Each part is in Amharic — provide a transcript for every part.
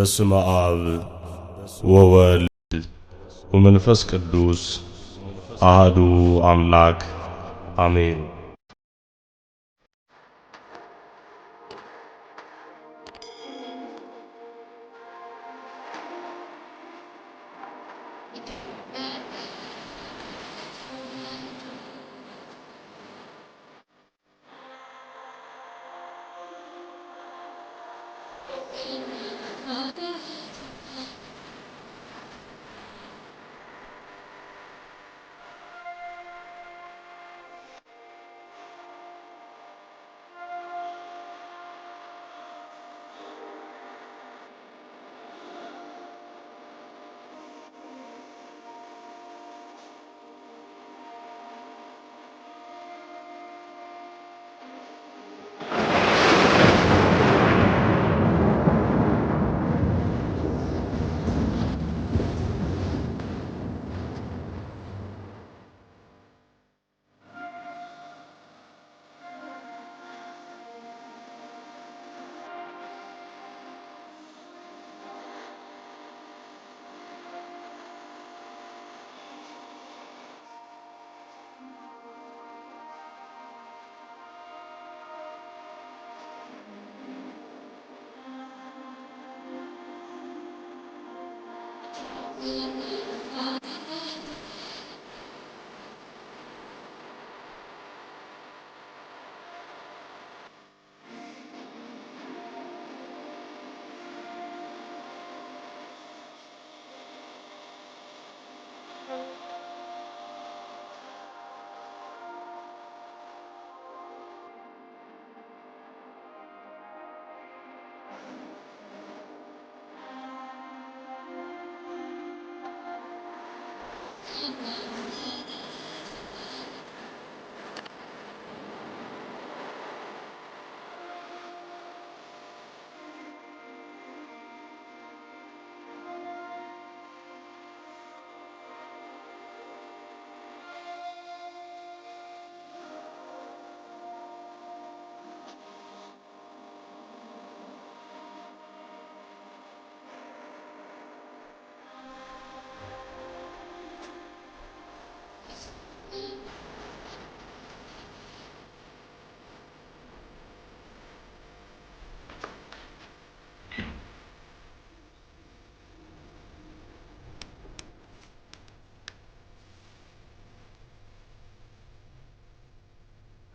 በስመ አብ ወወልድ ወመንፈስ ቅዱስ አሐዱ አምላክ አሜን።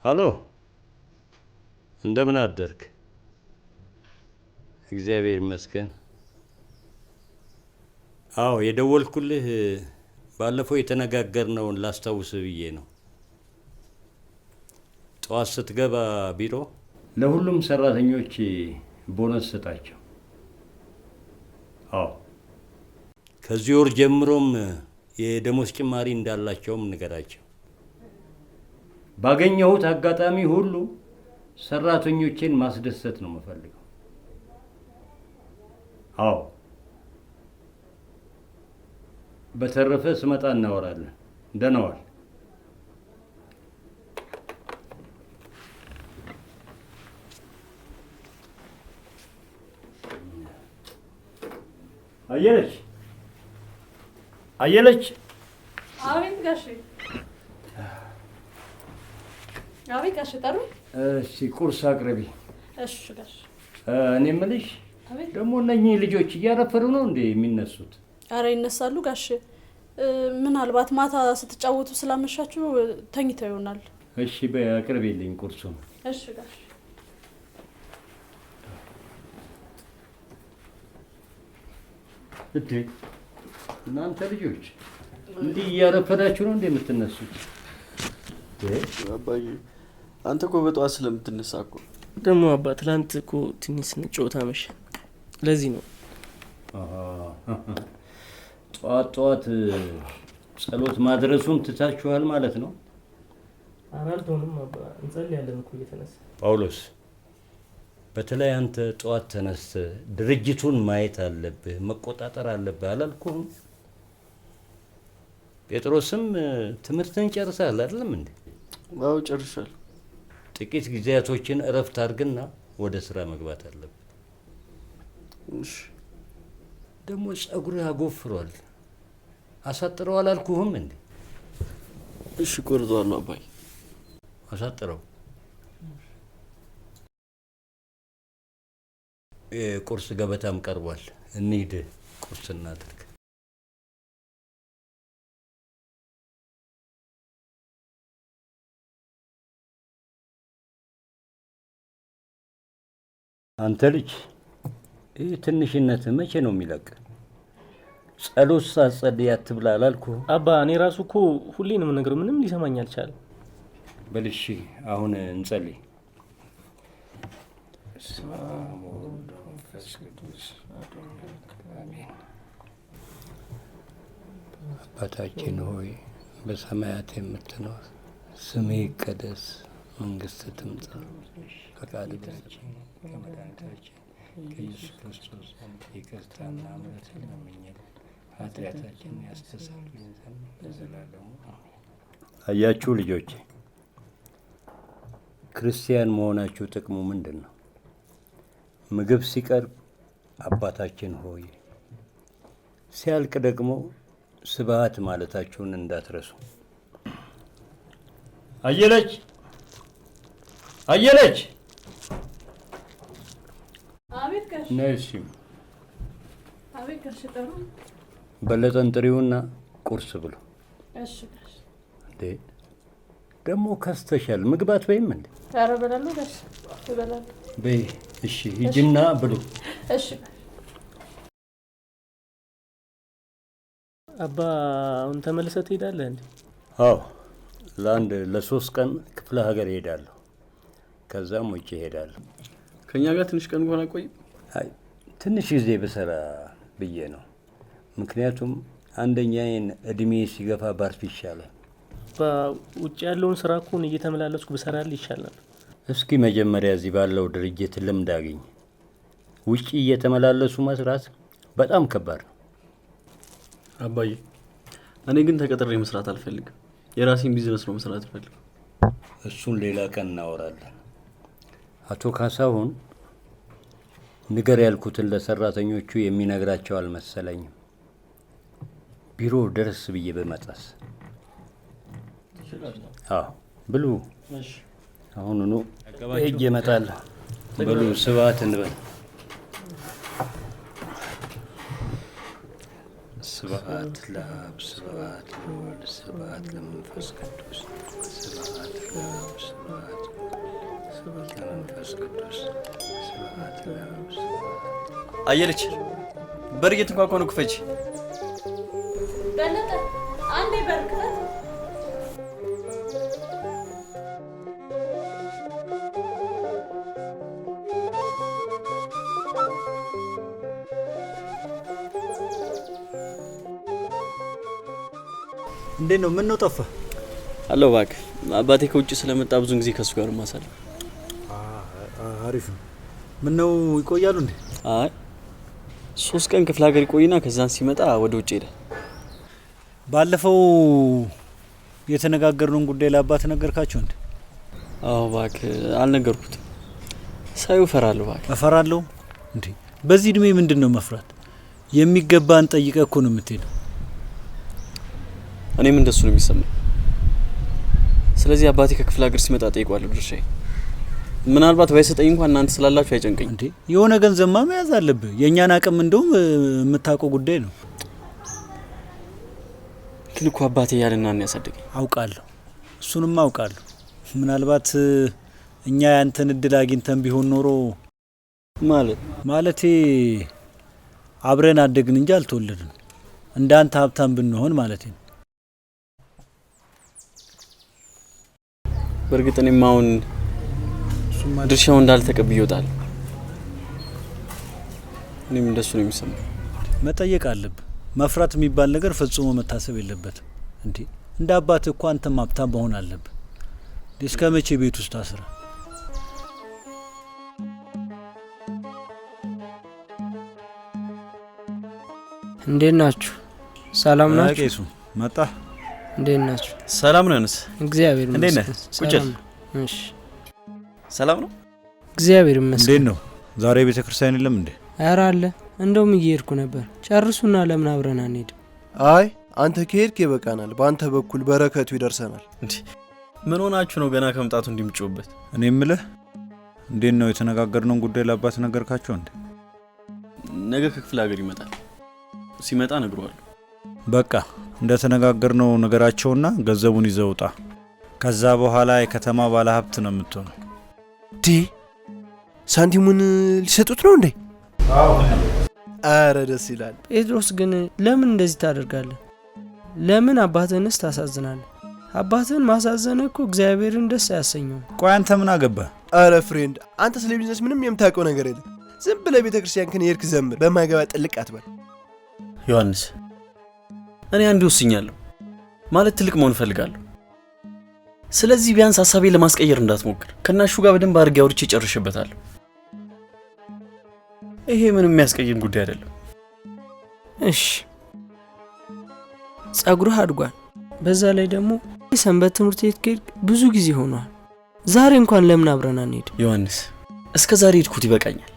ሃሎ፣ እንደምን አደርክ? እግዚአብሔር ይመስገን። አዎ፣ የደወልኩልህ ባለፈው የተነጋገርነውን ላስታውስ ብዬ ነው። ጠዋት ስትገባ ቢሮ ለሁሉም ሰራተኞች ቦነስ ሰጣቸው። አዎ፣ ከዚህ ወር ጀምሮም የደሞዝ ጭማሪ እንዳላቸውም ንገራቸው። ባገኘሁት አጋጣሚ ሁሉ ሰራተኞቼን ማስደሰት ነው የምፈልገው። አዎ፣ በተረፈ ስመጣ እናወራለን። ደህና ዋል። አየለች አየለች። አቤት ጋሼ። አቤት ጋሼ ጠሩ። እሺ ቁርስ አቅርቢ። እሺ ጋሼ። እኔ የምልሽ ደግሞ እነኚህ ልጆች እያረፈሩ ነው እንዴ የሚነሱት? አረ ይነሳሉ ጋሼ። ምናልባት ማታ ስትጫወቱ ስላመሻችሁ ተኝተው ይሆናል። እሺ በይ አቅርቢልኝ ቁርሱን። እሺ ጋሼ። እቴ እናንተ ልጆች እንዲህ እያረፈዳችሁ ነው እንዴ የምትነሱት? አባዬ አንተ እኮ በጠዋት ስለምትነሳ እኮ ደግሞ አባ ትላንት እኮ ትንሽ ስንጫወት አመሸን። ለዚህ ነው። ጠዋት ጠዋት ጸሎት ማድረሱን ትታችኋል ማለት ነው? አራልቶንም አባ እንጸልያለን እኮ እየተነሳ። ጳውሎስ በተለይ አንተ ጠዋት ተነስተህ ድርጅቱን ማየት አለብህ፣ መቆጣጠር አለብህ አላልኩህም? ጴጥሮስም ትምህርትን ጨርሰሃል አይደለም እንዴ? አዎ ጨርሻለሁ። ጥቂት ጊዜያቶችን እረፍት አድርግና ወደ ስራ መግባት አለብህ። እሺ ደግሞ ጸጉርህ አጎፍሯል። አሳጥረው አላልኩህም እንዴ? እሺ ቆርጠዋለሁ አባዬ። አሳጥረው። የቁርስ ገበታም ቀርቧል። እንሂድ ቁርስ እናድርግ። አንተ ልጅ ይህ ትንሽነት መቼ ነው የሚለቅ? ጸሎት ሳትጸልይ አትብላ አላልኩህ? አባ እኔ ራሱ እኮ ሁሌ ነው የምነግረው፣ ምንም ሊሰማኝ አልቻለም። በል እሺ አሁን እንጸልይ። አባታችን ሆይ በሰማያት የምትኖር ስምህ ይቀደስ፣ መንግስትህ ትምጣ፣ ፈቃድህ በሰማይ ከመድኃኒታችን ከኢየሱስ ክርስቶስ ዘንድ ይቅርታና ምሕረትን ለምኝልን ኃጢአታችንን ያስተሰርይልን ዘንድ ለዘላለሙ አሜን። አያችሁ ልጆቼ፣ ክርስቲያን መሆናችሁ ጥቅሙ ምንድን ነው? ምግብ ሲቀርብ አባታችን ሆይ፣ ሲያልቅ ደግሞ ስብሐት ማለታችሁን እንዳትረሱ። አየለች አየለች! አቤት ጋሽ። ነሽ? አቤት ጋሽ ጠሩ። በለጠን ጥሪውና ቁርስ ብሉ። እሺ ጋሽ። እንዴ ደግሞ ከስተሻል፣ ምግብ አትበይም እንዴ? ኧረ እበላለሁ ጋሽ፣ እበላለሁ። በይ እሺ፣ ሂጂና ብሉ። እሺ። አባ አሁን ተመልሰህ ትሄዳለህ እንዴ? አዎ፣ ለ3 ቀን ክፍለ ሀገር እሄዳለሁ። ከዛም ውጭ እሄዳለሁ። ከኛ ጋር ትንሽ ቀን እንኳን አቆይ። አይ ትንሽ ጊዜ በሰራ ብዬ ነው። ምክንያቱም አንደኛዬን እድሜ ሲገፋ ባርፍ ይሻላል። በውጭ ያለውን ስራ እኮ እየተመላለስኩ ብሰራልህ ይሻላል። እስኪ መጀመሪያ እዚህ ባለው ድርጅት ልምድ አግኝ። ውጭ እየተመላለሱ መስራት በጣም ከባድ ነው። አባዬ እኔ ግን ተቀጥሬ መስራት አልፈልግም። የራሴን ቢዝነስ ነው መስራት ፈልግ። እሱን ሌላ ቀን እናወራለን። አቶ ካሳሁን ንገር ያልኩትን ለሰራተኞቹ የሚነግራቸው አልመሰለኝም። ቢሮ ደረስ ብዬ በመጣስ። አዎ ብሉ። አሁኑኑ ሄጄ እመጣለሁ። ብሉ፣ ስብሐት እንበል። ስብሐት ለአብ፣ ስብሐት ለወልድ፣ ስብሐት ለመንፈስ ቅዱስ፣ ስብሐት ለአብ፣ ስብሐት ለመንፈስ ቅዱስ፣ ስብሐት ለአብ፣ ስብሐት። አየለች በር እየተንኳኳ ነው፣ ክፈች። በለጠ አንዴ በር ክፈት። እንዴት ነው? ምን ነው ጠፋ? አለው እባክህ፣ አባቴ ከውጭ ስለመጣ ብዙን ጊዜ ከሱ ጋር ማሳለፍ። አሪፍ ነው። ምን ነው ይቆያሉ እንዴ? አይ 3 ቀን ክፍለ ሀገር ይቆይና ከዛን ሲመጣ ወደ ውጭ ሄደ። ባለፈው የተነጋገርነውን ጉዳይ ለአባት ነገርካቸው እንዴ? አዎ እባክህ አልነገርኩትም። ሳዩ እፈራለሁ። እባክህ እፈራለሁ እንዴ? በዚህ እድሜ ምንድን ነው መፍራት? የሚገባን ጠይቀህ እኮ ነው የምትሄደው። እኔም እንደሱ ነው የሚሰማኝ። ስለዚህ አባቴ ከክፍለ ሀገር ሲመጣ ጠይቋለሁ ድርሻዬ። ምናልባት ባይሰጠኝ እንኳን እናንተ ስላላችሁ አይጨንቀኝ። እንዴ የሆነ ገንዘብማ መያዝ አለብህ። የእኛን አቅም እንደውም የምታውቀው ጉዳይ ነው። ግን እኮ አባቴ ያለና ነው ያሳደገኝ። አውቃለሁ፣ እሱንም አውቃለሁ። ምናልባት እኛ ያንተን እድል አግኝተን ቢሆን ኖሮ ማለቴ አብረን አደግን እንጂ አልተወለድን። እንዳንተ ሀብታም ብንሆን ማለት ነው። በእርግጥ እኔም አሁን ድርሻው እንዳልተቀብዬ እወጣለሁ። እኔም እንደሱ ነው የሚሰማኝ። መጠየቅ አለብህ። መፍራት የሚባል ነገር ፈጽሞ መታሰብ የለበትም። እንዴ እንደ አባት እኮ አንተም ሀብታም መሆን አለብህ። እስከ መቼ ቤት ውስጥ አስረ? እንዴት ናችሁ? ሰላም ናችሁ? ቄሱ መጣ። እንዴት ናችሁ? ሰላም ነው ያነስ። እግዚአብሔር እንዴት ነህ? ቁጭ። እሺ ሰላም ነው? እግዚአብሔር ይመስገን። እንዴት ነው? ዛሬ ቤተ ክርስቲያን የለም እንዴ? ኧረ አለ። እንደውም እየሄድኩ ነበር። ጨርሱና ለምን አብረን አንሄድም? አይ አንተ ከሄድክ ይበቃናል። በአንተ በኩል በረከቱ ይደርሰናል። እንዴ ምን ሆናችሁ ነው ገና ከመምጣቱ እንዲምጮበት? እኔ የምልህ እንዴት ነው የተነጋገርነውን ጉዳይ ለአባት ነገርካቸው እንዴ? ነገ ከክፍለ ሀገር ይመጣል። ሲመጣ ነግሯል። በቃ እንደተነጋገርነው ነገራቸውና ገንዘቡን ይዘውጣ። ከዛ በኋላ የከተማ ባለሀብት ነው የምትሆነው። ሳንቲሙን ሊሰጡት ነው እንዴ? አረ ደስ ይላል። ጴጥሮስ ግን ለምን እንደዚህ ታደርጋለህ? ለምን አባትህንስ ታሳዝናለህ? አባትህን ማሳዘን እኮ እግዚአብሔርን ደስ አያሰኘውም። ቆይ አንተ ምን አገባህ? አረ ፍሬንድ አንተ ስለ ቢዝነስ ምንም የምታውቀው ነገር የለም። ዝም ብለህ ቤተ ክርስቲያን ከሄድክ ዘምር፣ በማይገባ ጥልቅ አትበል። ዮሐንስ እኔ አንድ ወስኛለሁ፣ ማለት ትልቅ መሆን እፈልጋለሁ። ስለዚህ ቢያንስ ሐሳቤ ለማስቀየር እንዳትሞክር። ከናሹ ጋር በደንብ አድርጌ አውርቼ ጨርሼበታለሁ። ይሄ ምንም የሚያስቀይም ጉዳይ አይደለም። እሺ ጸጉርህ አድጓል። በዛ ላይ ደግሞ ሰንበት ትምህርት ቤት ከሄድክ ብዙ ጊዜ ሆኗል። ዛሬ እንኳን ለምን አብረን አንሄድም? ዮሐንስ እስከ ዛሬ ሄድኩት ይበቃኛል።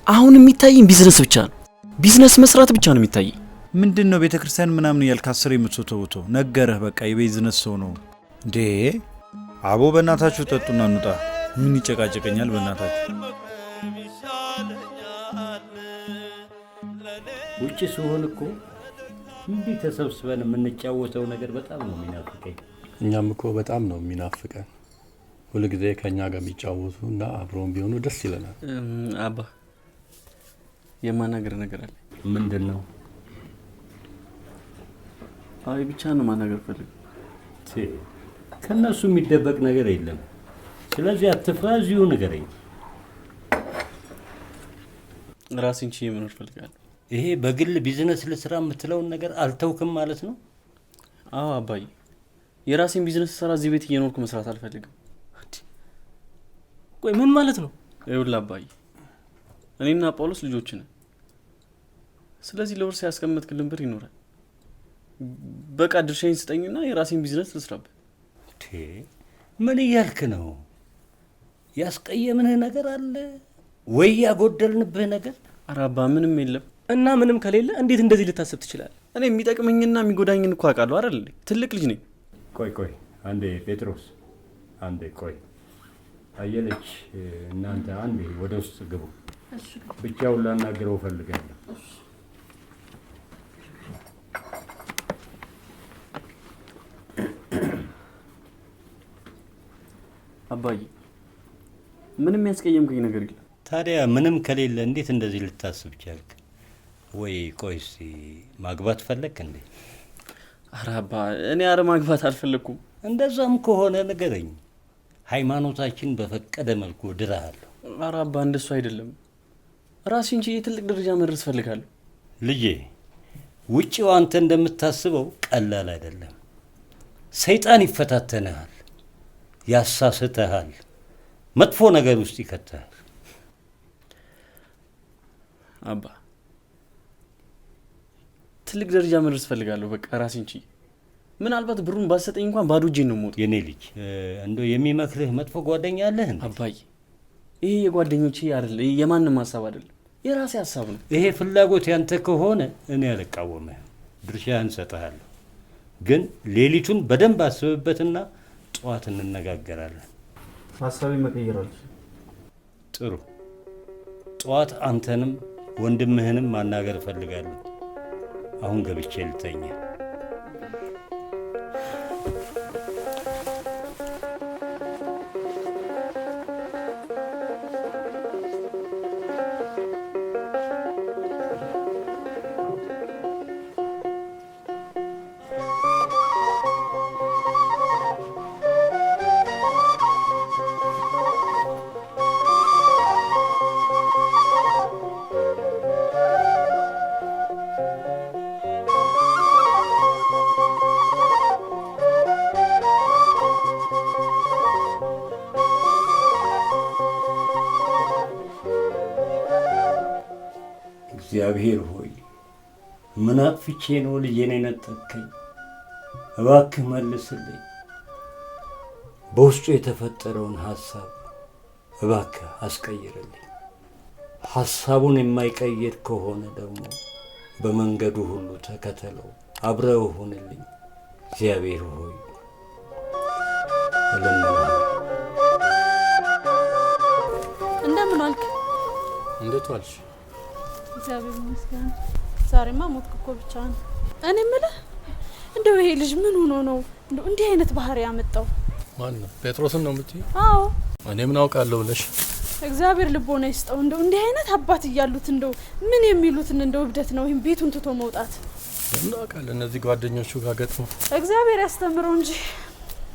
አሁን የሚታየኝ ቢዝነስ ብቻ ነው። ቢዝነስ መስራት ብቻ ነው የሚታየኝ። ምንድነው ቤተክርስቲያን ምናምን እያልክ አስር የምትወተውተው? ነገረህ በቃ የቢዝነስ ሰው ነው እንዴ? አቦ በእናታችሁ ጠጡና እንውጣ። ምን ይጨቃጨቀኛል በእናታችሁ? ውጭ ሲሆን እኮ እንዲህ ተሰብስበን የምንጫወተው ነገር በጣም ነው የሚናፍቀኝ። እኛም እኮ በጣም ነው የሚናፍቀን። ሁልጊዜ ከኛ ጋር የሚጫወቱ እና አብረውን ቢሆኑ ደስ ይለናል። አባ የማናገር ነገር አለ። ምንድን ነው? አይ ብቻ ነው ማናገር ፈልግ። ከነሱ የሚደበቅ ነገር የለም። ስለዚህ አትፍራ፣ እዚሁ ንገረኝ። ራሴን ችዬ መኖር ፈልጋለሁ። ይሄ በግል ቢዝነስ ልስራ የምትለውን ነገር አልተውክም ማለት ነው? አዎ አባዬ፣ የራሴን ቢዝነስ ስራ እዚህ ቤት እየኖርኩ መስራት አልፈልግም። ቆይ ምን ማለት ነው? ይኸውልህ አባዬ፣ እኔና ጳውሎስ ልጆች ነን። ስለዚህ ለውርስ ያስቀመጥክልን ብር ይኖራል። በቃ ድርሻዬን ስጠኝና የራሴን ቢዝነስ ልስራበት። ምን እያልክ ነው? ያስቀየምንህ ነገር አለ ወይ? ያጎደልንብህ ነገር? ኧረ አባ ምንም የለም። እና ምንም ከሌለ እንዴት እንደዚህ ልታስብ ትችላለህ? እኔ የሚጠቅመኝና የሚጎዳኝን እኮ አውቃለሁ አይደል? ትልቅ ልጅ ነኝ። ቆይ አንዴ ጴጥሮስ፣ አንዴ ቆይ። አየለች፣ እናንተ አንዴ ወደ ውስጥ ግቡ። ብቻውን ላናግረው እፈልጋለሁ። አባዬ ምንም ያስቀየምከኝ ነገር የለም። ታዲያ ምንም ከሌለ እንዴት እንደዚህ ልታስብ ቻልክ? ወይ ቆይ እስቲ ማግባት ፈለክ እንዴ? ኧረ አባ እኔ ማግባት አልፈለኩም። እንደዛም ከሆነ ንገረኝ። ሃይማኖታችን በፈቀደ መልኩ ድራሃለሁ። ኧረ አባ እንደሱ አይደለም። ራሴን ችዬ ትልቅ ደረጃ መድረስ ፈልጋለሁ። ልጄ ውጪው አንተ እንደምታስበው ቀላል አይደለም። ሰይጣን ይፈታተንሃል፣ ያሳስተሃል፣ መጥፎ ነገር ውስጥ ይከተሃል። አባ ትልቅ ደረጃ መድረስ ፈልጋለሁ። በቃ ራሴን ችዬ ምናልባት ብሩን ባሰጠኝ እንኳን ባዶ እጄን ነው የምወጣው። የኔ ልጅ እንደው የሚመክርህ መጥፎ ጓደኛ አለህ? አባዬ ይሄ የጓደኞቼ አይደል፣ የማንም ሀሳብ አይደለም፣ የራሴ ሀሳብ ነው። ይሄ ፍላጎት ያንተ ከሆነ እኔ አልቃወምህም፣ ድርሻህን እሰጥሃለሁ። ግን ሌሊቱን በደንብ አስብበትና ጠዋት እንነጋገራለን። ሀሳቤ መቀየር አለች። ጥሩ። ጠዋት አንተንም ወንድምህንም ማናገር እፈልጋለሁ። አሁን ገብቼ ልተኛ። እግዚአብሔር ሆይ ምን አጥፍቼ ነው ልጄን የነጠቅከኝ? እባክህ መልስልኝ። በውስጡ የተፈጠረውን ሀሳብ እባክህ አስቀይርልኝ። ሐሳቡን የማይቀይር ከሆነ ደግሞ በመንገዱ ሁሉ ተከተለው፣ አብረው ሁንልኝ እግዚአብሔር ሆይ እለምንሃለሁ። እንደምን ዋልክ? እንዴት ዋልሽ? እግዚአብሔር ይመስገን። ዛሬማ ሞትክ እኮ ብቻህን። እኔ የምልህ እንደው ይሄ ልጅ ምን ሆኖ ነው እንደው እንዲህ አይነት ባህሪ ያመጣው? ማን ነው? ጴጥሮስን ነው የምትይው? አዎ። እኔ ምን አውቃለሁ ብለሽ? እግዚአብሔር ልቦና ይስጠው። እንደው እንዲህ አይነት አባት እያሉት እንደው ምን የሚሉትን እንደው እብደት ነው ይሄን ቤቱን ትቶ መውጣት። ምን አውቃለሁ እነዚህ ጓደኞቹ ጋር ገጥሞ። እግዚአብሔር ያስተምረው እንጂ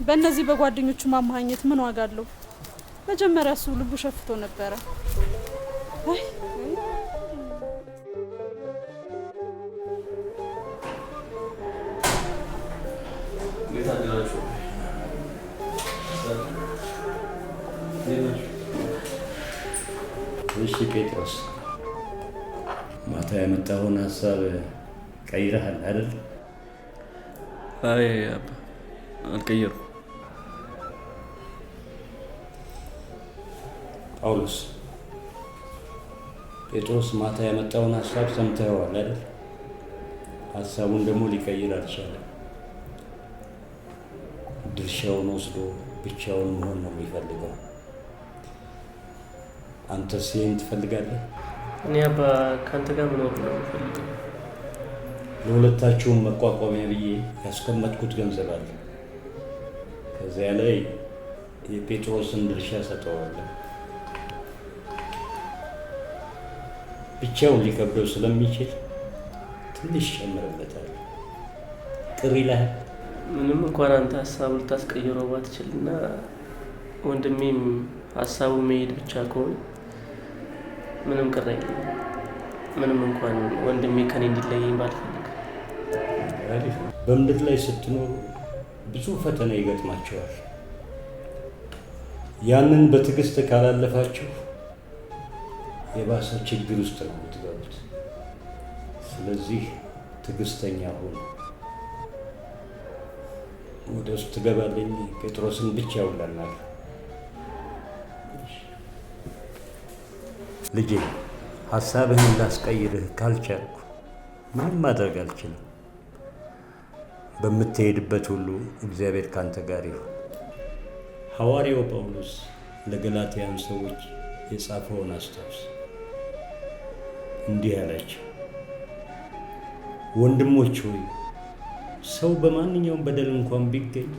በእነዚህ በጓደኞቹ ማማኘት ምን ዋጋ አለው? መጀመሪያ እሱ ልቡ ሸፍቶ ነበረ። አይ እሺ ጴጥሮስ፣ ማታ ያመጣውን ሀሳብ ቀይረሃል አይደል? አይ አባ አልቀየርኩም። ጳውሎስ፣ ጴጥሮስ ማታ ያመጣውን ሀሳብ ሰምተኸዋል አይደል? ሀሳቡን ደግሞ ሊቀይር አልቻለም። ድርሻውን ወስዶ ብቻውን መሆን ነው የሚፈልገው። አንተስ ይህን ትፈልጋለህ? እኔ አባ ከአንተ ጋር መኖር ነው የምፈልገው። ለሁለታችሁም መቋቋሚያ ብዬ ያስቀመጥኩት ገንዘብ አለ። ከዚያ ላይ የጴጥሮስን ድርሻ ሰጠዋለሁ። ብቻውን ሊከብደው ስለሚችል ትንሽ ጨምርበታል። ቅር ይልሃል? ምንም እንኳን አንተ ሀሳቡ ልታስቀይረው ባትችልና ወንድሜም ሀሳቡ መሄድ ብቻ ከሆነ ምንም ቅር አይለኝም። ምንም እንኳን ወንድሜ ከኔ እንዲለየኝ ባልፈልግ። በምድር ላይ ስትኖሩ ብዙ ፈተና ይገጥማቸዋል። ያንን በትዕግስት ካላለፋችሁ የባሰ ችግር ውስጥ ነው የምትገቡት። ስለዚህ ትዕግስተኛ ሁኑ። ወደ ውስጥ ትገባለኝ። ጴጥሮስን ብቻ ያውላናል። ልጄ፣ ሀሳብህን ላስቀይርህ ካልቻልኩ ምንም ማድረግ አልችልም። በምትሄድበት ሁሉ እግዚአብሔር ካንተ ጋር ይሁን። ሐዋርያው ጳውሎስ ለገላትያን ሰዎች የጻፈውን አስታውስ። እንዲህ አላቸው፣ ወንድሞች ሆይ ሰው በማንኛውም በደል እንኳን ቢገኝ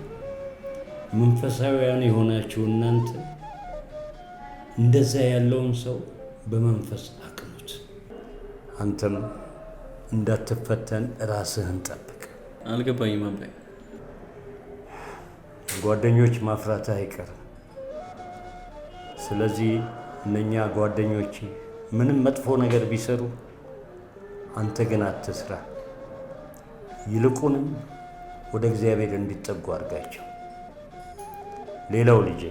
መንፈሳዊያን የሆናችሁ እናንተ እንደዛ ያለውን ሰው በመንፈስ አቅኑት። አንተም እንዳትፈተን ራስህን ጠብቅ። አልገባኝም አባዬ። ጓደኞች ማፍራትህ አይቀርም። ስለዚህ እነኛ ጓደኞች ምንም መጥፎ ነገር ቢሰሩ አንተ ግን አትስራ። ይልቁንም ወደ እግዚአብሔር እንዲጠጉ አድርጋቸው። ሌላው ልጄ፣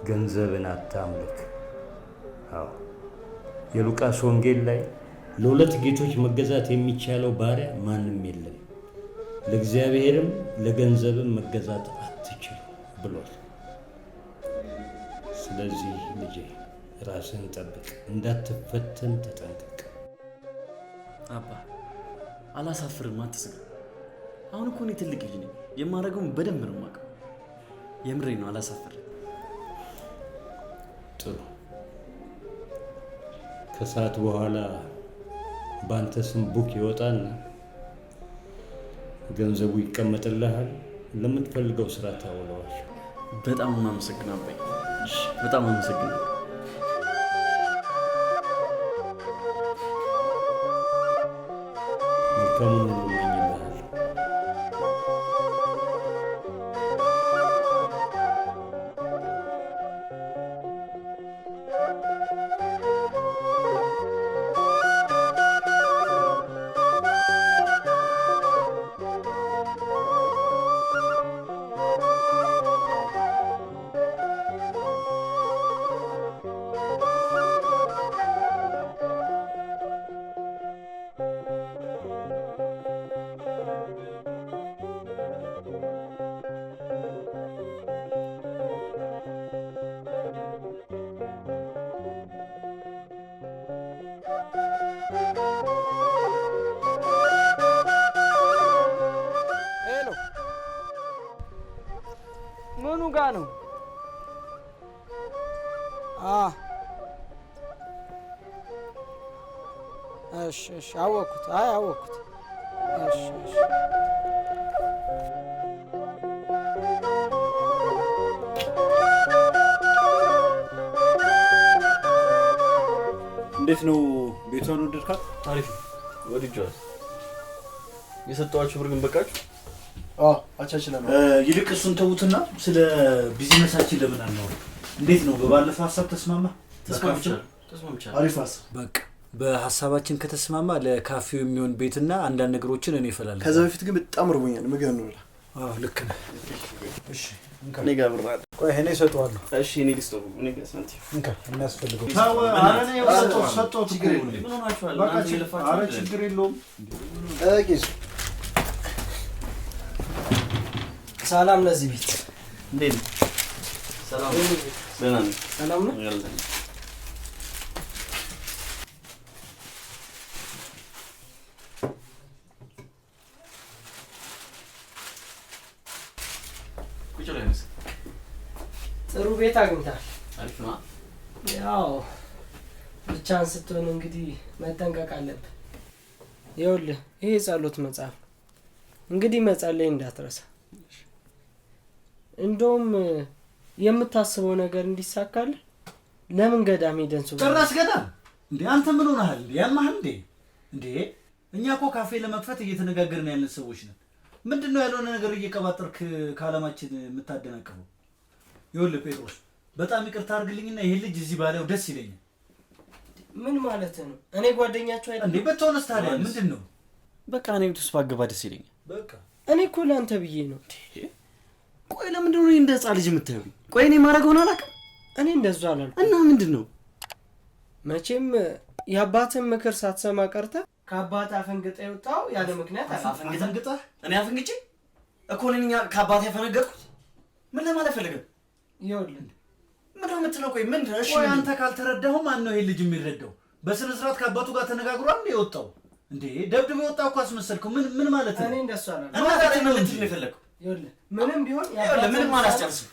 ገንዘብን አታምልክ። አዎ፣ የሉቃስ ወንጌል ላይ ለሁለት ጌቶች መገዛት የሚቻለው ባሪያ ማንም የለም፣ ለእግዚአብሔርም ለገንዘብም መገዛት አትችሉ ብሏል። ስለዚህ ልጄ ራስህን ጠብቅ፣ እንዳትፈተን ተጠንቀቅ። አባ አላሳፍርም፣ አትስጋ። አሁን እኮ እኔ ትልቅ ልጅ ነኝ። የማደርገውን በደንብ ነው የማውቀው። የምሬ ነው፣ አላሳፍርም። ጥሩ። ከሰዓት በኋላ በአንተ ስም ቡክ ይወጣና ገንዘቡ ይቀመጥልሃል። ለምትፈልገው ስራ ታውለዋል። በጣም አመሰግናለሁ አባዬ። በጣም አመሰግናለሁ። መልካሙን ሁሉ እመኝልሃለሁ። ጋር ነው? እሺ እሺ፣ አወኩት። አይ አወኩት። እሺ እሺ። እንዴት ነው ቤቷን ወደድካት? አሪፍ ወድጄዋለሁ። የሰጠኋችሁ ብር ግን በቃችሁ? አቻችለናል። ይልቅ እሱን ተዉትና ስለ ቢዝነሳችን ለምን አናወራም? እንዴት ነው በባለፈው ሀሳብ ተስማማ? ተስማምቻለሁ። አሪፍ ሀሳብ። በቃ በሀሳባችን ከተስማማ ለካፌው የሚሆን ቤትና አንዳንድ ነገሮችን እኔ እፈላለሁ። ከዛ በፊት ግን በጣም ርቦኛል፣ ምግብ እንብላ። ልክ ነህ። እሺ እኔ ጋር ብር አለ። ቆይ እኔ እሰጠዋለሁ። እሺ እኔ ልስጠው። እኔ ጋር ሳንቲም እንካ የሚያስፈልገው ሰጠሁት። ችግር የለውም። ምን ሆናችኋል? ኧረ ችግር የለውም። ሰላም ለዚህ ቤት። እንዴት ነው? ሰላም ደህና ነኝ። ሰላም ነው? ጥሩ ቤት አግኝታል። አሪፍ ነው። ያው ብቻን ስትሆን እንግዲህ መጠንቀቅ አለብህ። ይኸውልህ ይሄ ጸሎት መጽሐፍ እንግዲህ መጸለይ እንዳትረሳ። እንደውም የምታስበው ነገር እንዲሳካልህ ለምን ገዳም ሄደን ጭራሽ ገዳም እንዴ? አንተ ምን ሆነሃል? ያማህ እንዴ? እኛ እኮ ካፌ ለመክፈት እየተነጋገርን ያለን ሰዎች ነን። ምንድነው ያልሆነ ነገር እየቀባጠርክ ከዓላማችን የምታደናቅፈው? ይኸውልህ ጴጥሮስ በጣም ይቅርታ አድርግልኝና ይሄ ልጅ እዚህ ባለው ደስ ይለኛል። ምን ማለት ነው? እኔ ጓደኛቸው አይደል እንዴ? በተወነስ ታዲያ ምንድነው? በቃ እኔ ቤት ውስጥ ባገባ ደስ ይለኛል። በቃ እኔ እኮ ለአንተ ብዬ ነው። ቆይ ለምንድን ነው እንደ ህፃን ልጅ የምታዩኝ? ቆይ እኔ ማድረገውን አላውቅም። እኔ እንደዛ አላልኩም። እና ምንድን ነው? መቼም የአባትን ምክር ሳትሰማ ቀርተህ ከአባት አፈንግጠህ የወጣው ያለ ምክንያት አፈንግጠህ? እኔ አፈንግጬ እኮ ነኝ ከአባት ያፈነገጥኩት? ምን ለማለት ፈልገህ? ይኸውልህ ምንድን ነው የምትለው? ቆይ ምንድን ነው? እሺ ቆይ አንተ ካልተረዳኸው ማን ነው ይሄ ልጅ የሚረዳው? በስነ ስርዓት ከአባቱ ጋር ተነጋግሯል እንዴ የወጣው? እንዴ ደብድቦ የወጣው እኮ አስመሰልከው። ምን ማለት ነው? እኔ እንደሱ አላልኩም። እና ታዲያ ምን ልትል ነው የፈለግኸው? ይኸውልህ ምንም ቢሆን ምንም አላስጨርስም።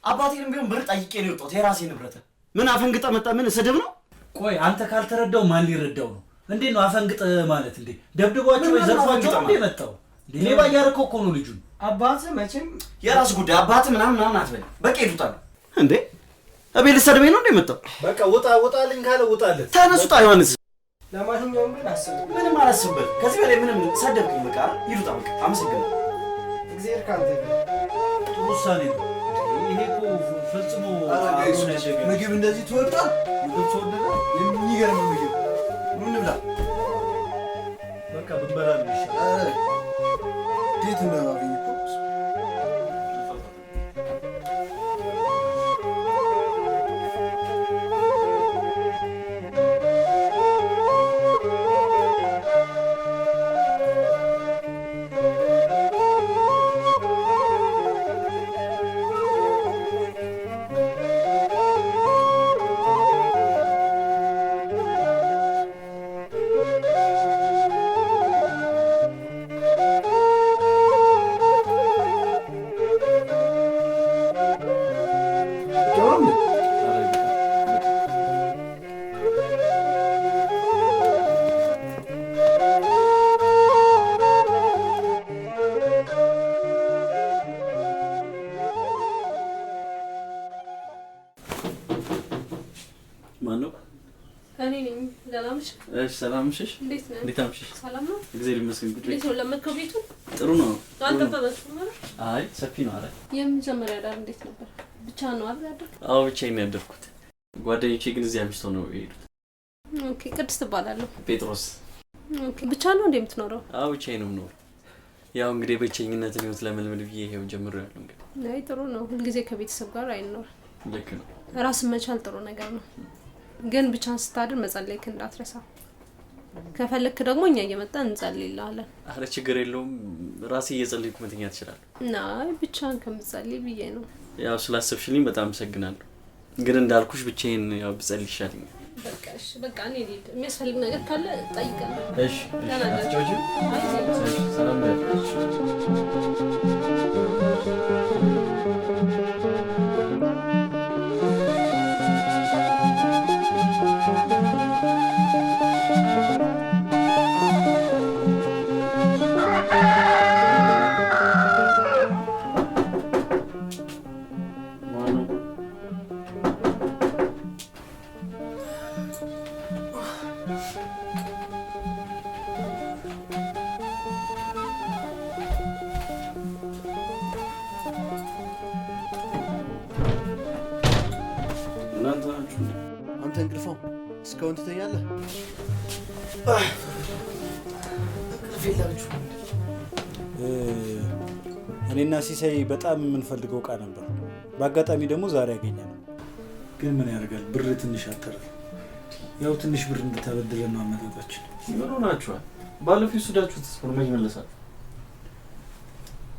አባቴንም ቢሆን ብር ጠይቄ ነው የወጣሁት፣ የራሴ ንብረት። ምን አፈንግጠህ መጣ? ምን ስድብ ነው? ቆይ አንተ ካልተረዳው ማን ሊረዳው ነው? እንዴት ነው አፈንግጠ ማለት? እንዴ ደብድቧቸው ወይ ዘርፏቸው እንዴ መጣው? እንዴ ሌባ እያደረከው እኮ ነው ልጁን። አባትህ መቼም የራስ ጉዳይ። አባትህ ምናምን አትበል። በቃ ይዱታል እንዴ። አቤል ሰድቤ ነው እንዴ መጣው? በቃ ወጣልኝ ካለ ወጣለት። ተነስ ውጣ ዮሐንስ። ለማንኛውም ግን አስብ። ምንም አላስብበት። ከዚህ በላይ ምንም ሰደብኩኝ። በቃ ይዱታ። በቃ አመሰግናለሁ። እግዚአብሔር ካንተ ጋር። ጥሩ ውሳኔ ነው። ይሄ እኮ ፈጽሞ ምግብ እንደዚህ ትወጣ? ምግብ ተወደደ? የሚገርም ምግብ። ምን ብላ? በቃ ብንበላ ነው ይሻላል። እንዴት እንደማገኝ እኮ ሰላም ምሽሽ። እንዴት አምሽሽ? ሰላም ነው። እግዚአብሔር ይመስገን። እንዴት ነው ለመድከው? ቤቱን ጥሩ ነው። አልጠበበሽም ማለት? አይ ሰፊ ነው። አረ የመጀመሪያ ዳር እንዴት ነበር? ብቻ ነው አይደል ያደርኩት? አዎ ብቻዬን ነው ያደርኩት። ጓደኞቼ ግን እዚህ አምሽተው ነው የሄዱት። ኦኬ። ቅድስት እባላለሁ። ጴጥሮስ። ኦኬ። ብቻ ነው እንዴ የምትኖረው? አዎ ብቻዬን ነው የምኖረው። ያው እንግዲህ ብቸኝነትን ህይወት ለመልመድ ብዬ ይሄው ጀምሬያለሁ። እንግዲህ አይ ጥሩ ነው። ሁልጊዜ ከቤተሰብ ጋር አይኖር። ልክ ነው። ራስን መቻል ጥሩ ነገር ነው። ግን ብቻን ስታድር መጸለይክ እንዳትረሳ። ከፈለክ ደግሞ እኛ እየመጣን እንጸልይልሃለን። አረ ችግር የለውም። ራሴ እየጸለይኩ መተኛት እችላለሁ። ናይ ብቻን ከምትጸልይ ብዬ ነው። ያው ስላሰብሽልኝ በጣም አመሰግናለሁ። ግን እንዳልኩሽ ብቻዬን ያው ብጸልይ ይሻለኛል። በቃ እሺ፣ በቃ እኔ ልሂድ። የሚያስፈልግ ነገር ካለ ጠይቀኝ። እሺ። ሰላም እናንተ ናችሁ? አንተ እንቅልፋው እስካሁን ትተኛለህ? እኔና ሲሳይ በጣም የምንፈልገው እቃ ነበር። በአጋጣሚ ደግሞ ዛሬ ያገኘነው። ግን ምን ያደርጋል ብር ትንሽ አተረፈ። ያው ትንሽ ብር እንድታበድለን ነው አመጣጣችን። ምን ሆናችኋል? ባለፈው ሱዳችሁት ብር ምን ይመለሳል?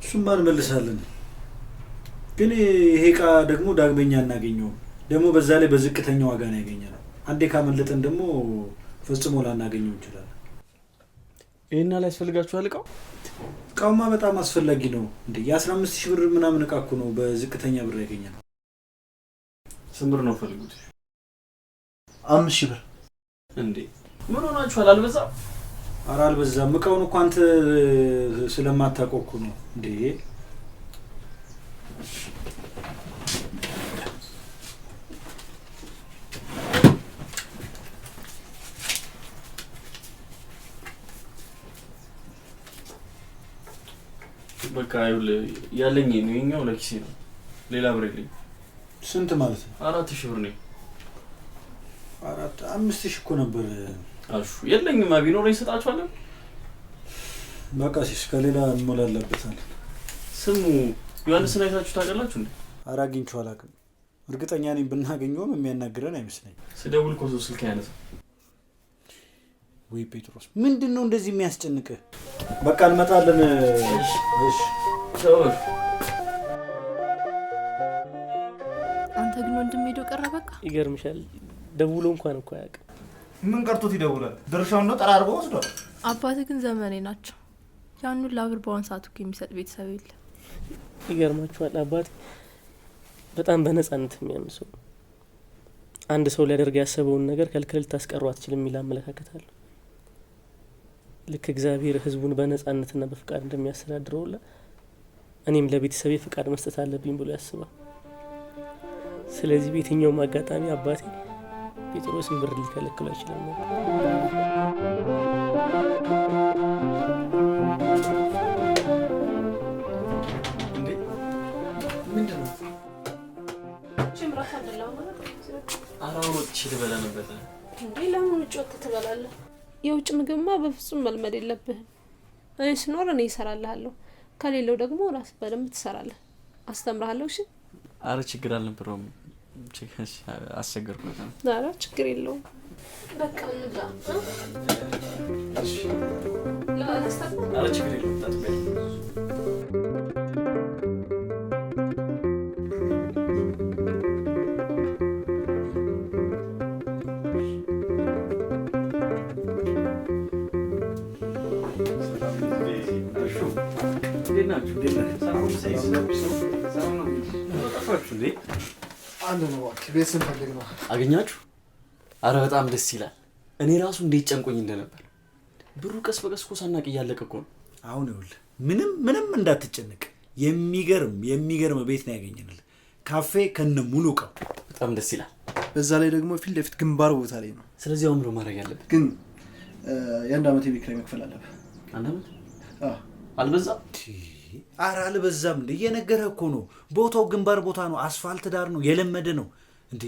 እሱማ እንመልሳለን። ግን ይሄ እቃ ደግሞ ዳግመኛ እናገኘውም። ደግሞ በዛ ላይ በዝቅተኛ ዋጋ ነው ያገኘነው። አንዴ ካመለጠን ደግሞ ፈጽሞ ላናገኘው እንችላለን። ይሄን ላይ ያስፈልጋችኋል እቃው? እቃውማ በጣም አስፈላጊ ነው እንዴ! የ15000 ብር ምናምን እቃ እኮ ነው በዝቅተኛ ብር ያገኘነው። ስንት ብር ነው ፈልጉት? 5000 ብር። እንዴ ምን ሆናችኋል? አልበዛም? ኧረ አልበዛም። እቃውን እኮ አንተ ስለማታውቀው እኮ ነው እንዴ። በቃ ያለኝ ነው የኛው ለኪሴ ነው። ሌላ ብር የለኝም። ስንት ማለት ነው? 4000 ብር ነው። 5000 እኮ ነበር። አሹ የለኝም። ቢኖረኝ እሰጣችኋለሁ። በቃ ሲስ ከሌላ እንሞላለበታለን። ስሙ ዮሐንስን አይታችሁ ታውቃላችሁ እንዴ? ኧረ አግኝቼው አላውቅም። እርግጠኛ ነኝ ብናገኘውም የሚያናግረን አይመስለኝም። ስደውል እኮ ስልክ አያነሳም። ወይ ጴጥሮስ ምንድን ነው እንደዚህ የሚያስጨንቅህ? በቃ እንመጣለን። እሺ ቻው። አንተ ግን ወንድም ሄዶ ቀረ። በቃ ይገርምሻል፣ ደውሎ እንኳን እኮ አያውቅም። ምን ቀርቶት ይደውላል? ድርሻውን ነው ጠራርጎ ወስዷል። አባትህ ግን ዘመኔ ናቸው። ያን ሁሉ ብር በአሁን ሰዓት እኮ የሚሰጥ ቤተሰብ የለም። ይገርማችኋል፣ አባቴ በጣም በነፃነት የሚያምን ሰው። አንድ ሰው ሊያደርግ ያሰበውን ነገር ከልክል ታስቀሩ አትችልም የሚል አመለካከት አለ። ልክ እግዚአብሔር ሕዝቡን በነፃነትና በፍቃድ እንደሚያስተዳድረውላ እኔም ለቤተሰቤ ፍቃድ መስጠት አለብኝ ብሎ ያስባል። ስለዚህ በየትኛውም አጋጣሚ አባቴ ጴጥሮስን ብር ሊከለክሉ አይችልም ነበር። እንዴ ምንድን ነው? አራውሮች ልበላ ነበር። እንዴ ለምን ውጭ ወጥተህ ትበላለህ? የውጭ ምግብማ በፍጹም መልመድ የለብህም። እኔ ስኖር እኔ እሰራልሃለሁ፣ ከሌለው ደግሞ ራስ በደንብ ትሰራለህ። አስተምርሃለሁ። እሺ። አረ ችግር አልነበረውም። አስቸገርኩት። ኧረ ችግር የለውም። በቃ እንብላ። እሺ። አረ ችግር የለውም። ቤት ስንፈልግ ነው አገኛችሁ? አረ በጣም ደስ ይላል። እኔ ራሱ እንዴት ጨንቆኝ እንደነበር። ብሩ ቀስ በቀስ እኮ ሳናቅ እያለቀ እኮ ነው። አሁን ይኸውልህ ምንም እንዳትጨነቅ። የሚገርም ቤት ነው ያገኘንልህ። ካፌ ከነ ሙሉ እቃው በጣም ደስ ይላል። በዛ ላይ ደግሞ ፊት ለፊት ግንባር ቦታ ላይ ነው። ስለዚህ አሁን ብሎ ማድረግ ያለብን ግን የአንድ ዓመት የቤት ኪራይ መክፈል አለብህ። አንድ ዓመት? አልበዛም? ኧረ አልበዛም እንዴ! እየነገረህ እኮ ነው። ቦታው ግንባር ቦታ ነው። አስፋልት ዳር ነው። የለመደ ነው እንዴ።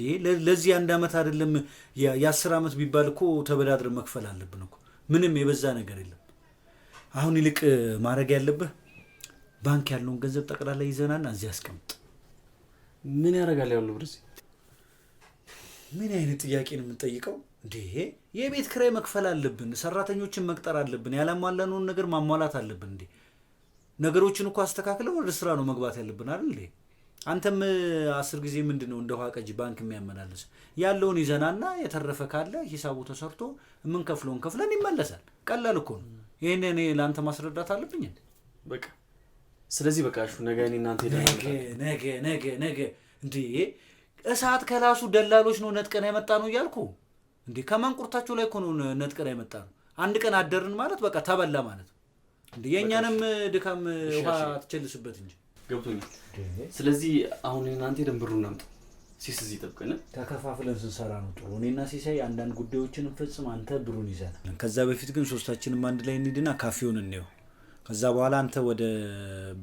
ለዚህ አንድ ዓመት አይደለም የ10 ዓመት ቢባል እኮ ተበዳድረ መክፈል አለብን እኮ። ምንም የበዛ ነገር የለም። አሁን ይልቅ ማድረግ ያለብህ ባንክ ያለውን ገንዘብ ጠቅላላ ይዘናና እዚህ አስቀምጥ። ምን ያደርጋል ያለው ብር? ምን አይነት ጥያቄ ነው የምንጠይቀው እንዴ? የቤት ኪራይ መክፈል አለብን። ሰራተኞችን መቅጠር አለብን። ያላሟላነውን ነገር ማሟላት አለብን እንዴ። ነገሮችን እኮ አስተካክለው ወደ ስራ ነው መግባት ያለብን አይደል እንዴ? አንተም 10 ጊዜ ምንድነው እንደ ውሃ ቀጂ ባንክ የሚያመላልስ? ያለውን ይዘናና የተረፈ ካለ ሂሳቡ ተሰርቶ የምንከፍለውን ከፍለን ይመለሳል። ቀላል እኮ ነው። ይሄን እኔ ለአንተ ማስረዳት አለብኝ እንዴ? በቃ ስለዚህ በቃ እሺ፣ ነገ እኔ እናንተ ነገ እንዴ እሳት ከላሱ ደላሎች ነው ነጥቀን ያመጣ ነው እያልኩ እንዴ? ከማንቁርታቸው ላይ እኮ ነው ነጥቀን ያመጣ ነው። አንድ ቀን አደርን ማለት በቃ ተበላ ማለት ነው እንዴ? የኛንም ድካም ውሃ ትቸልስበት እንጂ። ገብቶኛል። ስለዚህ አሁን እናንተ ደንብሩን እናምጣ። ሲስ እዚህ ጠብቀን ተከፋፍለን ስንሰራ ነው ጥሩ። እኔና ሲሳይ አንዳንድ ጉዳዮችን እንፈጽም፣ አንተ ብሩን ይዘና። ከዛ በፊት ግን ሶስታችንም አንድ ላይ እንሂድና ካፌውን እንየው። ከዛ በኋላ አንተ ወደ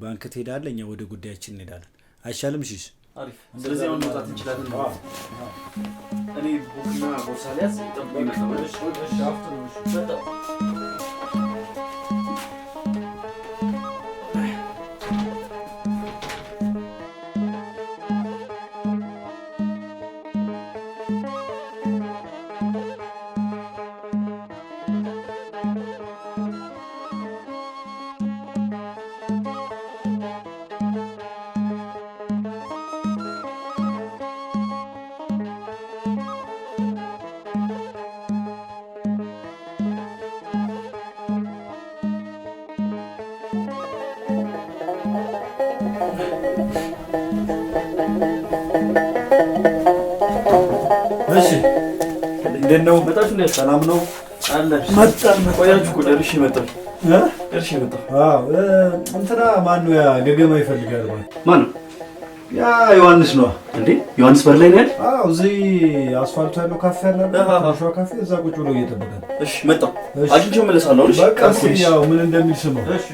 ባንክ ትሄዳለህ፣ እኛ ወደ ጉዳያችን እንሄዳለን። አይሻልም? እሺ አሪፍ። ስለዚህ አሁን መውጣት እንችላለን። እኔ ቡክና ቦርሳ ሊያዝ ጠብቁኝ። እሺ እንዴት ነው? መጣችሁ ነው? ሰላም ነው? አለሽ? መጣን። ቆያችሁ እኮ ደርሼ መጣሁ። ደርሼ መጣሁ። አዎ እንትና ማን ነው ያ ገገማ ይፈልጋል ማለት? ማን ነው? ያ ዮሐንስ ነው እንዴ? ዮሐንስ በር ላይ ነው ያለ? አዎ እዚህ አስፋልቱ ያለው ካፌ አለ አይደል? ካፌ እዛ ቁጭ ብሎ እየጠበቀ ነው። እሺ መጣሁ። አግኝቼው እመለሳለሁ። እሺ በቃ ያው ምን እንደሚል ስማው። እሺ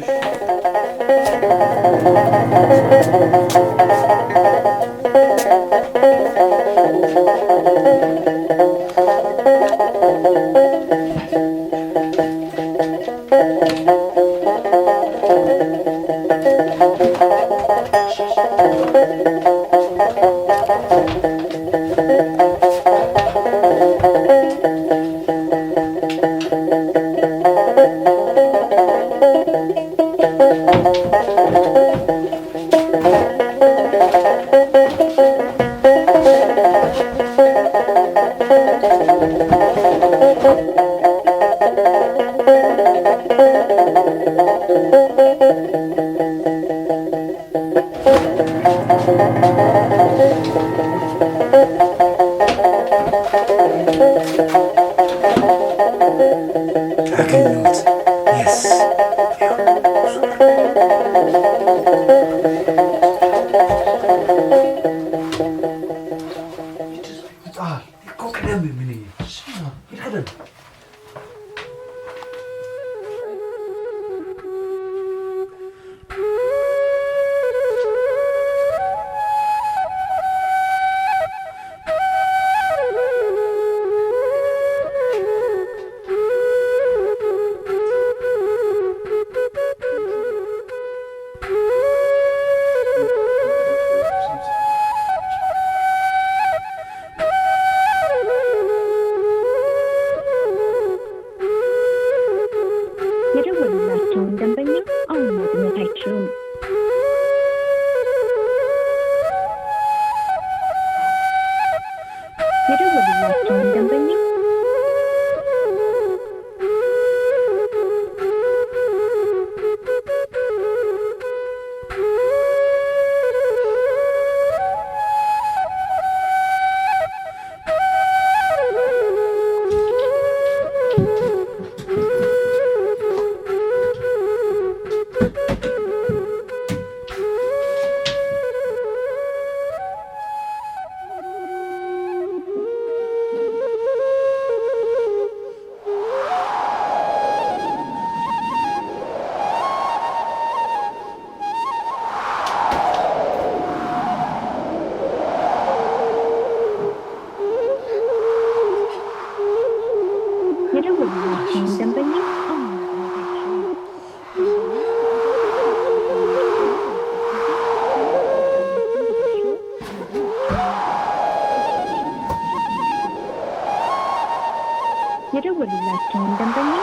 የደወሉላቸውን ደንበኛ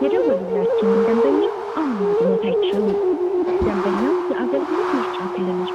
የደወሉላቸውን ደንበኛ አሁን ማግኘት አይችሉም። ደንበኛው የአገልግሎት መስጫ ክልሎች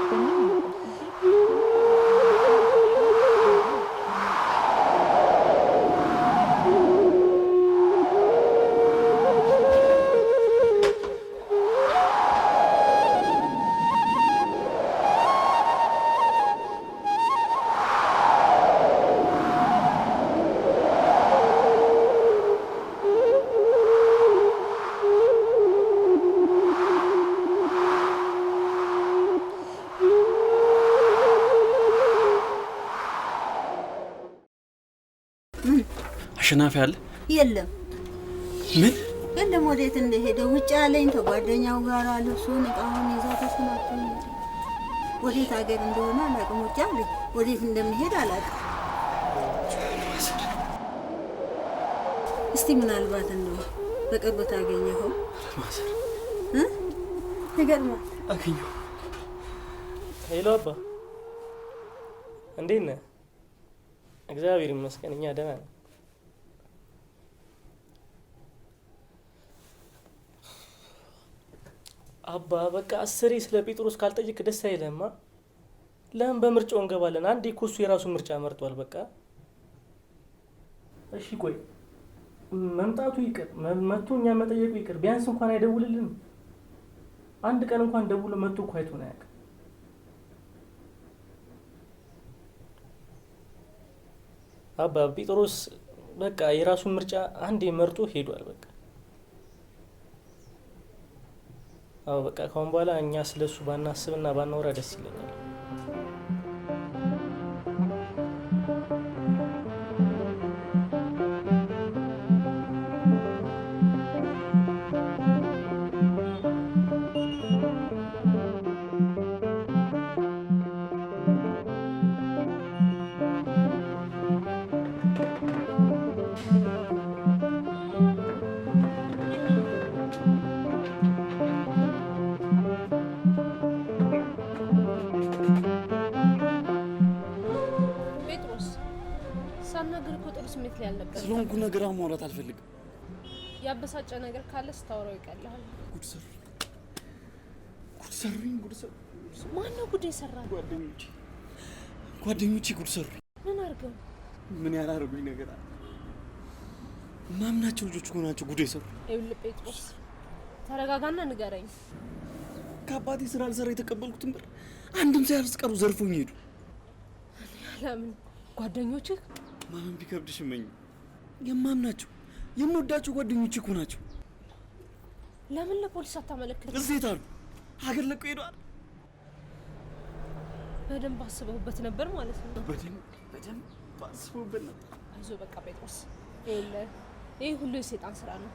አሸናፊ አለ የለም ምን የለም ወዴት እንደሄደ ውጭ አለኝ ተጓደኛው ጋር ልብሱን እቃውን ይዛ ተሰናብቶ ወዴት ሀገር እንደሆነ አላውቅም ውጭ አለኝ ወዴት እንደሚሄድ አላውቅም እስቲ ምናልባት እንደው በቅርብ ታገኘኸው ይገርማል አገኘው ሄሎ አባ እንዴት ነህ እግዚአብሔር ይመስገን እኛ ደህና ነን አባ በቃ አስሬ ስለ ጴጥሮስ ካልጠየቅ ደስ አይልህማ ለምን በምርጫው እንገባለን አንዴ እኮ እሱ የራሱ ምርጫ መርጧል በቃ እሺ ቆይ መምጣቱ ይቅር መጥቶ እኛ መጠየቁ ይቅር ቢያንስ እንኳን አይደውልልንም አንድ ቀን እንኳን ደውሎ መጥቶ እኮ አይቶን አያውቅም አባ ጴጥሮስ በቃ የራሱን ምርጫ አንዴ መርጦ ሄዷል በቃ አዎ በቃ ካሁን በኋላ እኛ ስለሱ ባናስብና ባናወራ ደስ ይለኛል ስለሆንኩ ነገር ማውራት አልፈልግም ያበሳጨ ነገር ካለ ስታወራው ይቀርልሃል ጉድ ሰሩኝ ማነው ጉድ የሰራ ጓደኞቼ ጉድ ሰሩኝ ምን አድርገው ምን ያላረጉኝ ነገር አለ ማምናቸው ልጆች ሆናቸው ጉድ የሰሩ ይኸውልህ ጴጥሮስ ተረጋጋና ንገረኝ ከአባቴ ስራ አልሰራ የተቀበልኩትን ብር አንድም ሳያስቀሩ ዘርፎኝ ሄዱ ለምን ጓደኞችህ ማመን ቢከብድሽ እመኝ የማምናቸው የምወዳቸው ጓደኞቼ እኮ ናቸው ለምን ለፖሊስ አታመለክት እዚህ አሉ ሀገር ለቀው ሄደዋል በደንብ አስበውበት ነበር ማለት ነው በደንብ አስበውበት ነበር አይዞህ በቃ ጴጥሮስ ይሄ ሁሉ የሰይጣን ስራ ነው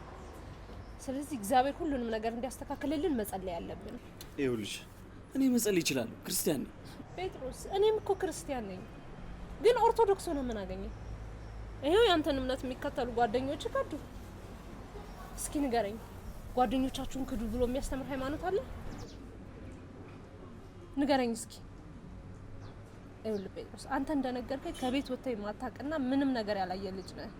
ስለዚህ እግዚአብሔር ሁሉንም ነገር እንዲያስተካክልልን መጸለይ ያለብን ይኸውልሽ እኔ መጸለይ እችላለሁ ክርስቲያን ነኝ ጴጥሮስ እኔም እኮ ክርስቲያን ነኝ ግን ኦርቶዶክስ ሆነ ምን አገኘ ይሄው ያንተን እምነት የሚከተሉ ጓደኞች ካዱ እስኪ ንገረኝ ጓደኞቻችሁን ክዱ ብሎ የሚያስተምር ሃይማኖት አለ ንገረኝ እስኪ ይኸውልህ ጴጥሮስ አንተ እንደነገርከኝ ከቤት ወጥተህ የማታውቅና ምንም ነገር ያላየ ልጅ ነህ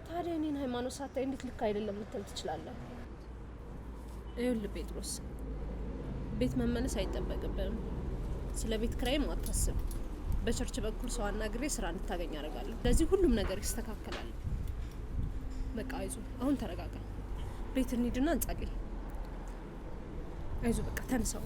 ታዲያ እኔን ሃይማኖት ሳታይ እንዴት ልክ አይደለም ልትል ትችላለህ ይኸውልህ ጴጥሮስ ቤት መመለስ አይጠበቅብህም ስለ ቤት ኪራይም አታስብ በቸርች በኩል ሰው አናግሬ ስራ እንድታገኝ አደርጋለሁ ለዚህ ሁሉም ነገር ይስተካከላል በቃ አይዞህ አሁን ተረጋጋ ቤት እንሂድና እንጸልይ አይዞህ በቃ ተነሳው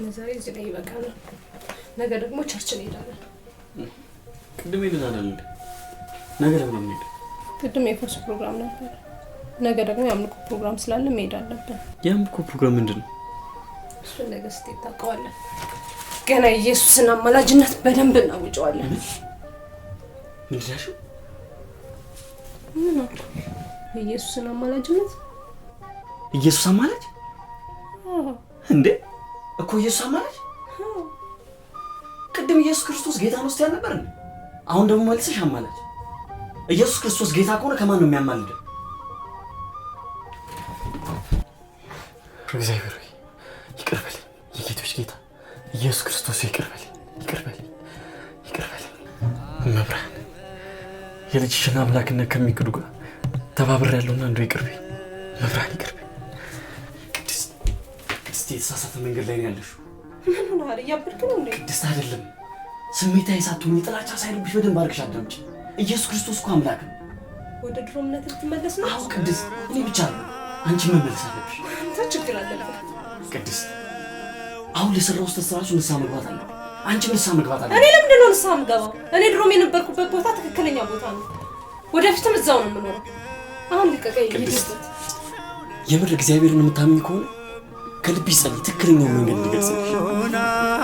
ለዛሬ እዚህ ላይ ይበቃናል ነገ ደግሞ ቸርች እንሄዳለን ቅድም ሄደን አይደል ነገ ለምን እንሄድ ቅድም የፈርስ ፕሮግራም ነበር ነገ ደግሞ የአምልኮ ፕሮግራም ስላለ መሄድ አለብን የአምልኮ ፕሮግራም ምንድን ነው እሱን ነገ ስትሄድ ታውቀዋለህ ገና ኢየሱስን አማላጅነት በደንብ እናውጀዋለን ምንድን ነው ምን ነው ኢየሱስን አማላጅነት ኢየሱስ አማላጅ እንዴ እኮ ኢየሱስ አማላጅ ቅድም ኢየሱስ ክርስቶስ ጌታ ነው ስትያል ነበር እንዴ? አሁን ደግሞ መልሰሽ አማላጅ። ኢየሱስ ክርስቶስ ጌታ ከሆነ ከማን ነው የሚያማልደው? እግዚአብሔር ሆይ ይቅር በለኝ። የጌቶች ጌታ ኢየሱስ ክርስቶስ ይቅር በለኝ፣ ይቅር በለኝ፣ ይቅር በለኝ። መብራን የልጅሽን አምላክነት ከሚክዱ ጋር ተባብሬ ያለውና እንደው ይቅር በለኝ መብራን፣ ይቅር በለኝ። ቅድስት የተሳሳተ መንገድ ላይ ነው ያለሽው። ምን ሆነሃል? እያበድክ ነው እንዴ? ቅድስት አይደለም ስሜታዊ ሳትሆኚ ጥላቻ ሳይልብሽ በደንብ አድርገሽ አዳምጪ። ኢየሱስ ክርስቶስ እኮ አምላክ ነው። ወደ ድሮ እምነት ልትመለስ ነው? አዎ ቅድስት፣ እኔ ብቻ ነው አንቺ መመለስ አለብሽ። አንተ ችግር አለብህ ቅድስት። አሁን ለሰራው ስህተት ራሱ ንስሐ መግባት አለብህ። አንቺ ንስሐ መግባት አለብሽ። እኔ ለምንድን ነው ንስሐ የምገባው? እኔ ድሮም የነበርኩበት ቦታ ትክክለኛ ቦታ ነው። ወደፊትም እዛው ነው የምኖረው። አሁን ልቀቀኝ። ቅድስት፣ የምር እግዚአብሔርን የምታምኝ ከሆነ ከልብሽ ጸልይ፣ ትክክለኛው መንገድ እንዲገልጽልሽ።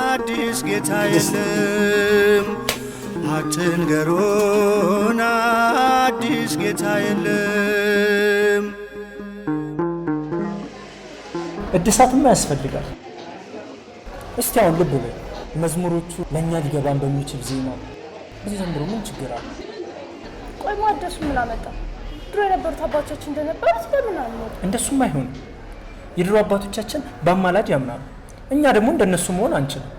አዲስ ጌታ የለም አትንገሩን፣ አዲስ ጌታ የለም። እድሳትማ ያስፈልጋል። እስቲ አሁን ልብ በል፣ መዝሙሮቹ ለእኛ ሊገባን በሚችል ዜማ ብንዘምሩ ምን ችግር አለ? ቆይ ማደሱ ምን አመጣ? ድሮ የነበሩት አባቶቻችን እንደነበሩት ለምን አልኖር? እንደሱም አይሆንም። የድሮ አባቶቻችን በአማላጅ ያምናሉ። እኛ ደግሞ እንደነሱ መሆን አንችልም።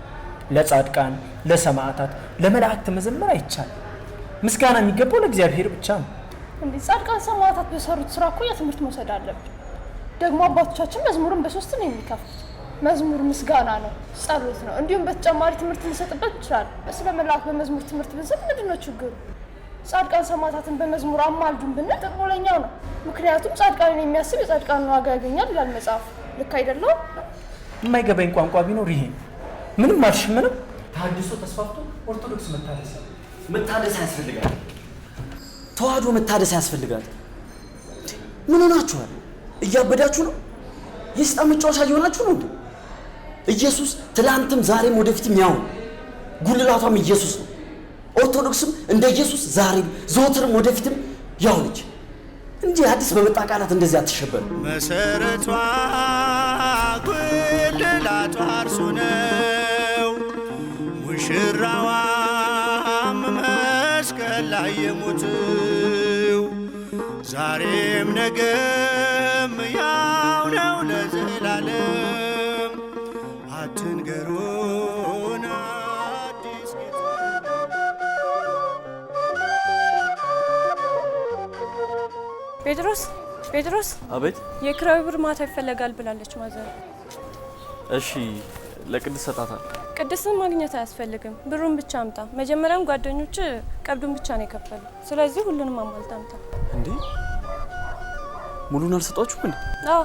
ለጻድቃን፣ ለሰማዕታት፣ ለመላእክት መዘመር አይቻልም። ምስጋና የሚገባው ለእግዚአብሔር ብቻ ነው። እንዴ ጻድቃን ሰማዕታት በሰሩት ስራ እኮ የትምህርት መውሰድ አለብን። ደግሞ አባቶቻችን መዝሙርን በሶስት ነው የሚከፍሉት። መዝሙር ምስጋና ነው፣ ጸሎት ነው። እንዲሁም በተጨማሪ ትምህርት ልንሰጥበት እንችላለን። ስለ መልአክ በመዝሙር ትምህርት ብንሰጥ ምንድን ነው ችግሩ? ጻድቃን ሰማዕታትን በመዝሙር አማልዱን ብንል ጥቅሙ ለኛው ነው። ምክንያቱም ጻድቃንን የሚያስብ የጻድቃንን ዋጋ ያገኛል ይላል መጽሐፍ። ልክ አይደለም? የማይገባኝ ቋንቋ ቢኖር ይሄ ምንም አልሽ ምንም። ተሐድሶ ተስፋፍቶ ኦርቶዶክስ መታደስ ያስፈልጋል። ተዋህዶ መታደስ ያስፈልጋል። ምን ሆናችኋል? እያበዳችሁ ነው? የሰይጣን መጫወቻ እየሆናችሁ ነው እንዴ? ኢየሱስ ትላንትም ዛሬም ወደፊትም ያው ጉልላቷም ኢየሱስ ነው። ኦርቶዶክስም እንደ ኢየሱስ ዛሬም ዘወትርም ወደፊትም ያው ነች እንጂ አዲስ በመጣ ቃላት እንደዚህ አትሸበር። መሰረቷ ጉልላቷ እርሱ ነው፣ ሙሽራዋም መስቀል ላይ የሞተው ዛሬም ነገም ያው ነው ለዘላለም። አትንገሩን አዲስ ጴጥሮስ። አቤት። የክራይ ብር ማታ ይፈለጋል ብላለች ማዘር። እሺ ለቅድስት ሰጣታል። ቅድስትን ማግኘት አያስፈልግም፣ ብሩን ብቻ አምጣ። መጀመሪያም ጓደኞች ቀብዱን ብቻ ነው የከፈሉ። ስለዚህ ሁሉንም አሟልታ አምጣ። እንዴ ሙሉን አልሰጧችሁም እንዴ? አዎ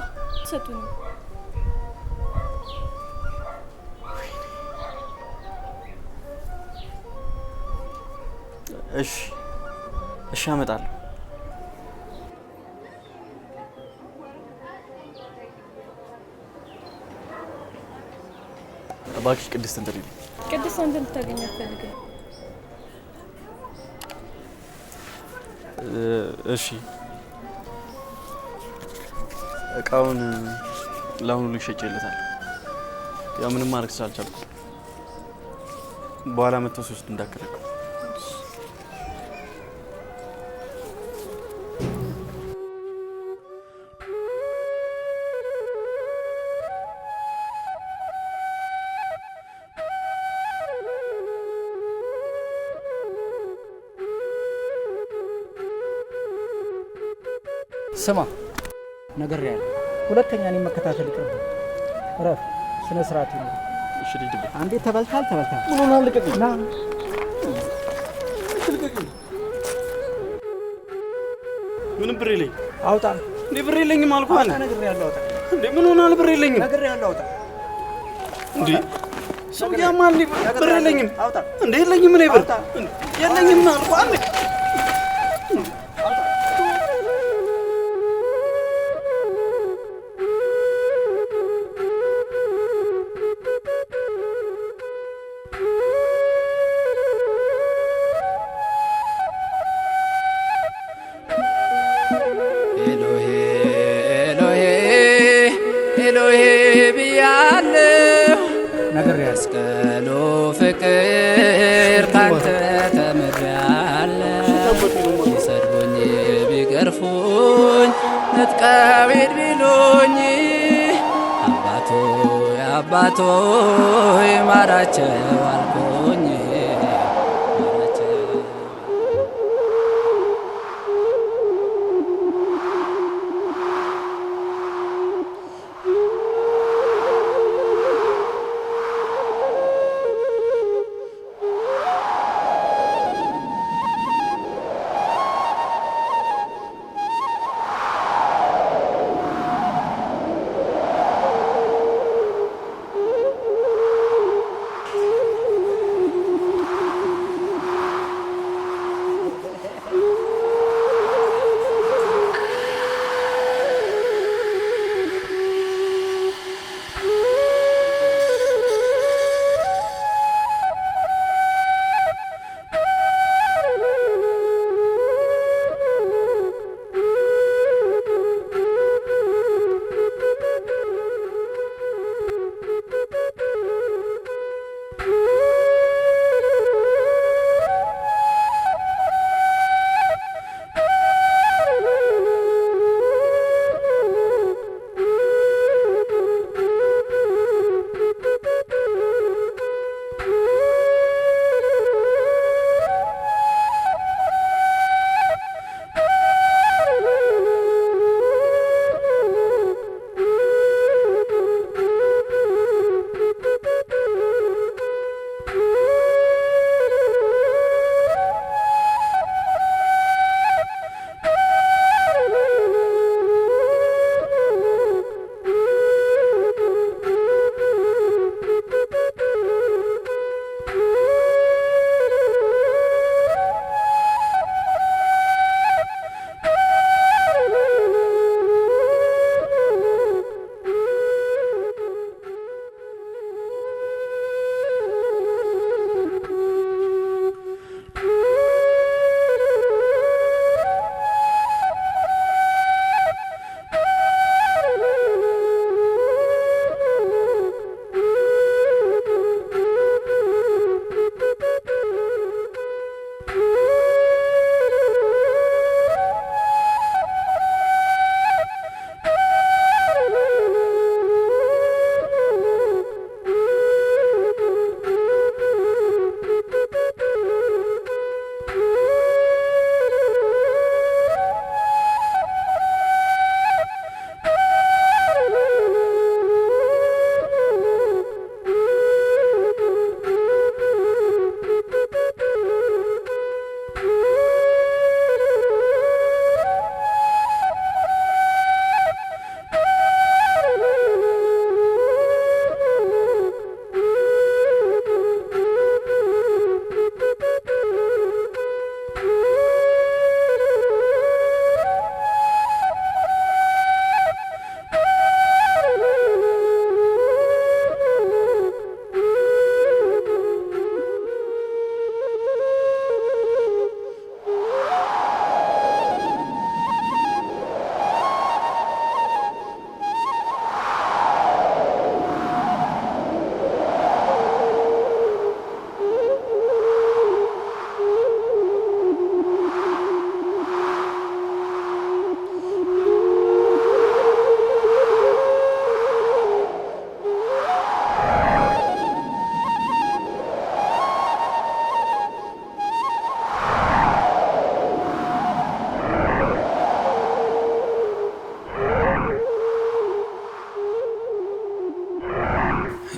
ሰጡኝ። እሺ አመጣለሁ። እባክሽ ቅድስት እንትን ቅድስት አንተ ልታገኝ አትፈልግም? እሺ እቃውን ለአሁኑ ልሸጭለታል። ያው ምንም ማድረግ ስላልቻልኩ በኋላ መጥተው ሲወስዱ እንዳከረከው። ስማ ነገር ያለ ሁለተኛ እኔ መከታተል ይቀር። ረፍ ስነ ስርዓት ነው። እሺ ልጅ አንዴ ተበልታል። ምን ሆነ? ልቀቅኝ ና ምንም ብር የለኝም። አውጣ። እንዴ ብር የለኝም አልኩህ አለ። ነግሬሃለሁ። አውጣ። እንዴ ምን ሆነሃል? ብር የለኝም። ነግሬሃለሁ። አውጣ። እንዴ ሰውዬማ እንዴ ብር የለኝም። አውጣ። እንዴ የለኝም እኔ ብር የለኝም አልኩህ አለ። ነገር ያዝ መስቀሉ ፍቅር ካንተ ተምሬያለሁ። ቢሰድቡኝ ቢገርፉኝ ነጥቀው ሂድ ቢሉኝ አባቶ ማራቸው አልኩኝ።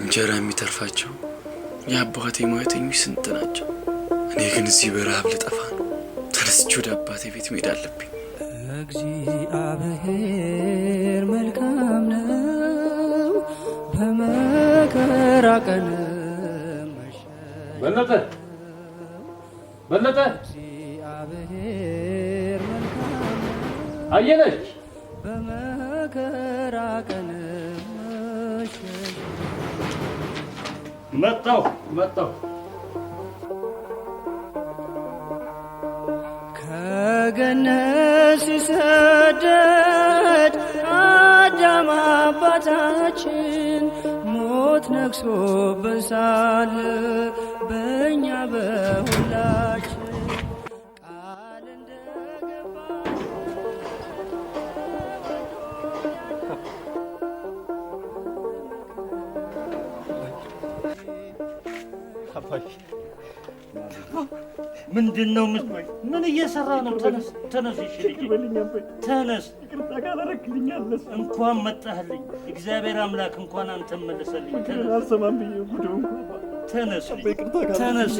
እንጀራ የሚተርፋቸው የአባቴ ሙያተኞች ስንት ናቸው? እኔ ግን እዚህ በረሃብ ልጠፋ ነው። ተነስቼ ወደ አባቴ ቤት መሄድ አለብኝ። እግዚአብሔር መልካም ነው በመከራ ቀን በለጠ እግዚአብሔር መልካም አየነች በመከራ ቀን መጣሁ ከገነት ሲሰደድ አዳም አባታችን ሞት ሞት ነግሶብን ሳለ በእኛ በሁላችን ቃል እንደገባ አባዬ ምንድን ነው? ምን እየሰራ ነው? ተነስ ተነስ፣ እሺ ልጄ ተነስ። ይቅርታ ካላረክልኛለህ እንኳን መጣህልኝ። እግዚአብሔር አምላክ እንኳን አንተን መለሰልኝ። ተነስ። አልሰማም ብዬ ጉዳዩን ተነስ ተነስ፣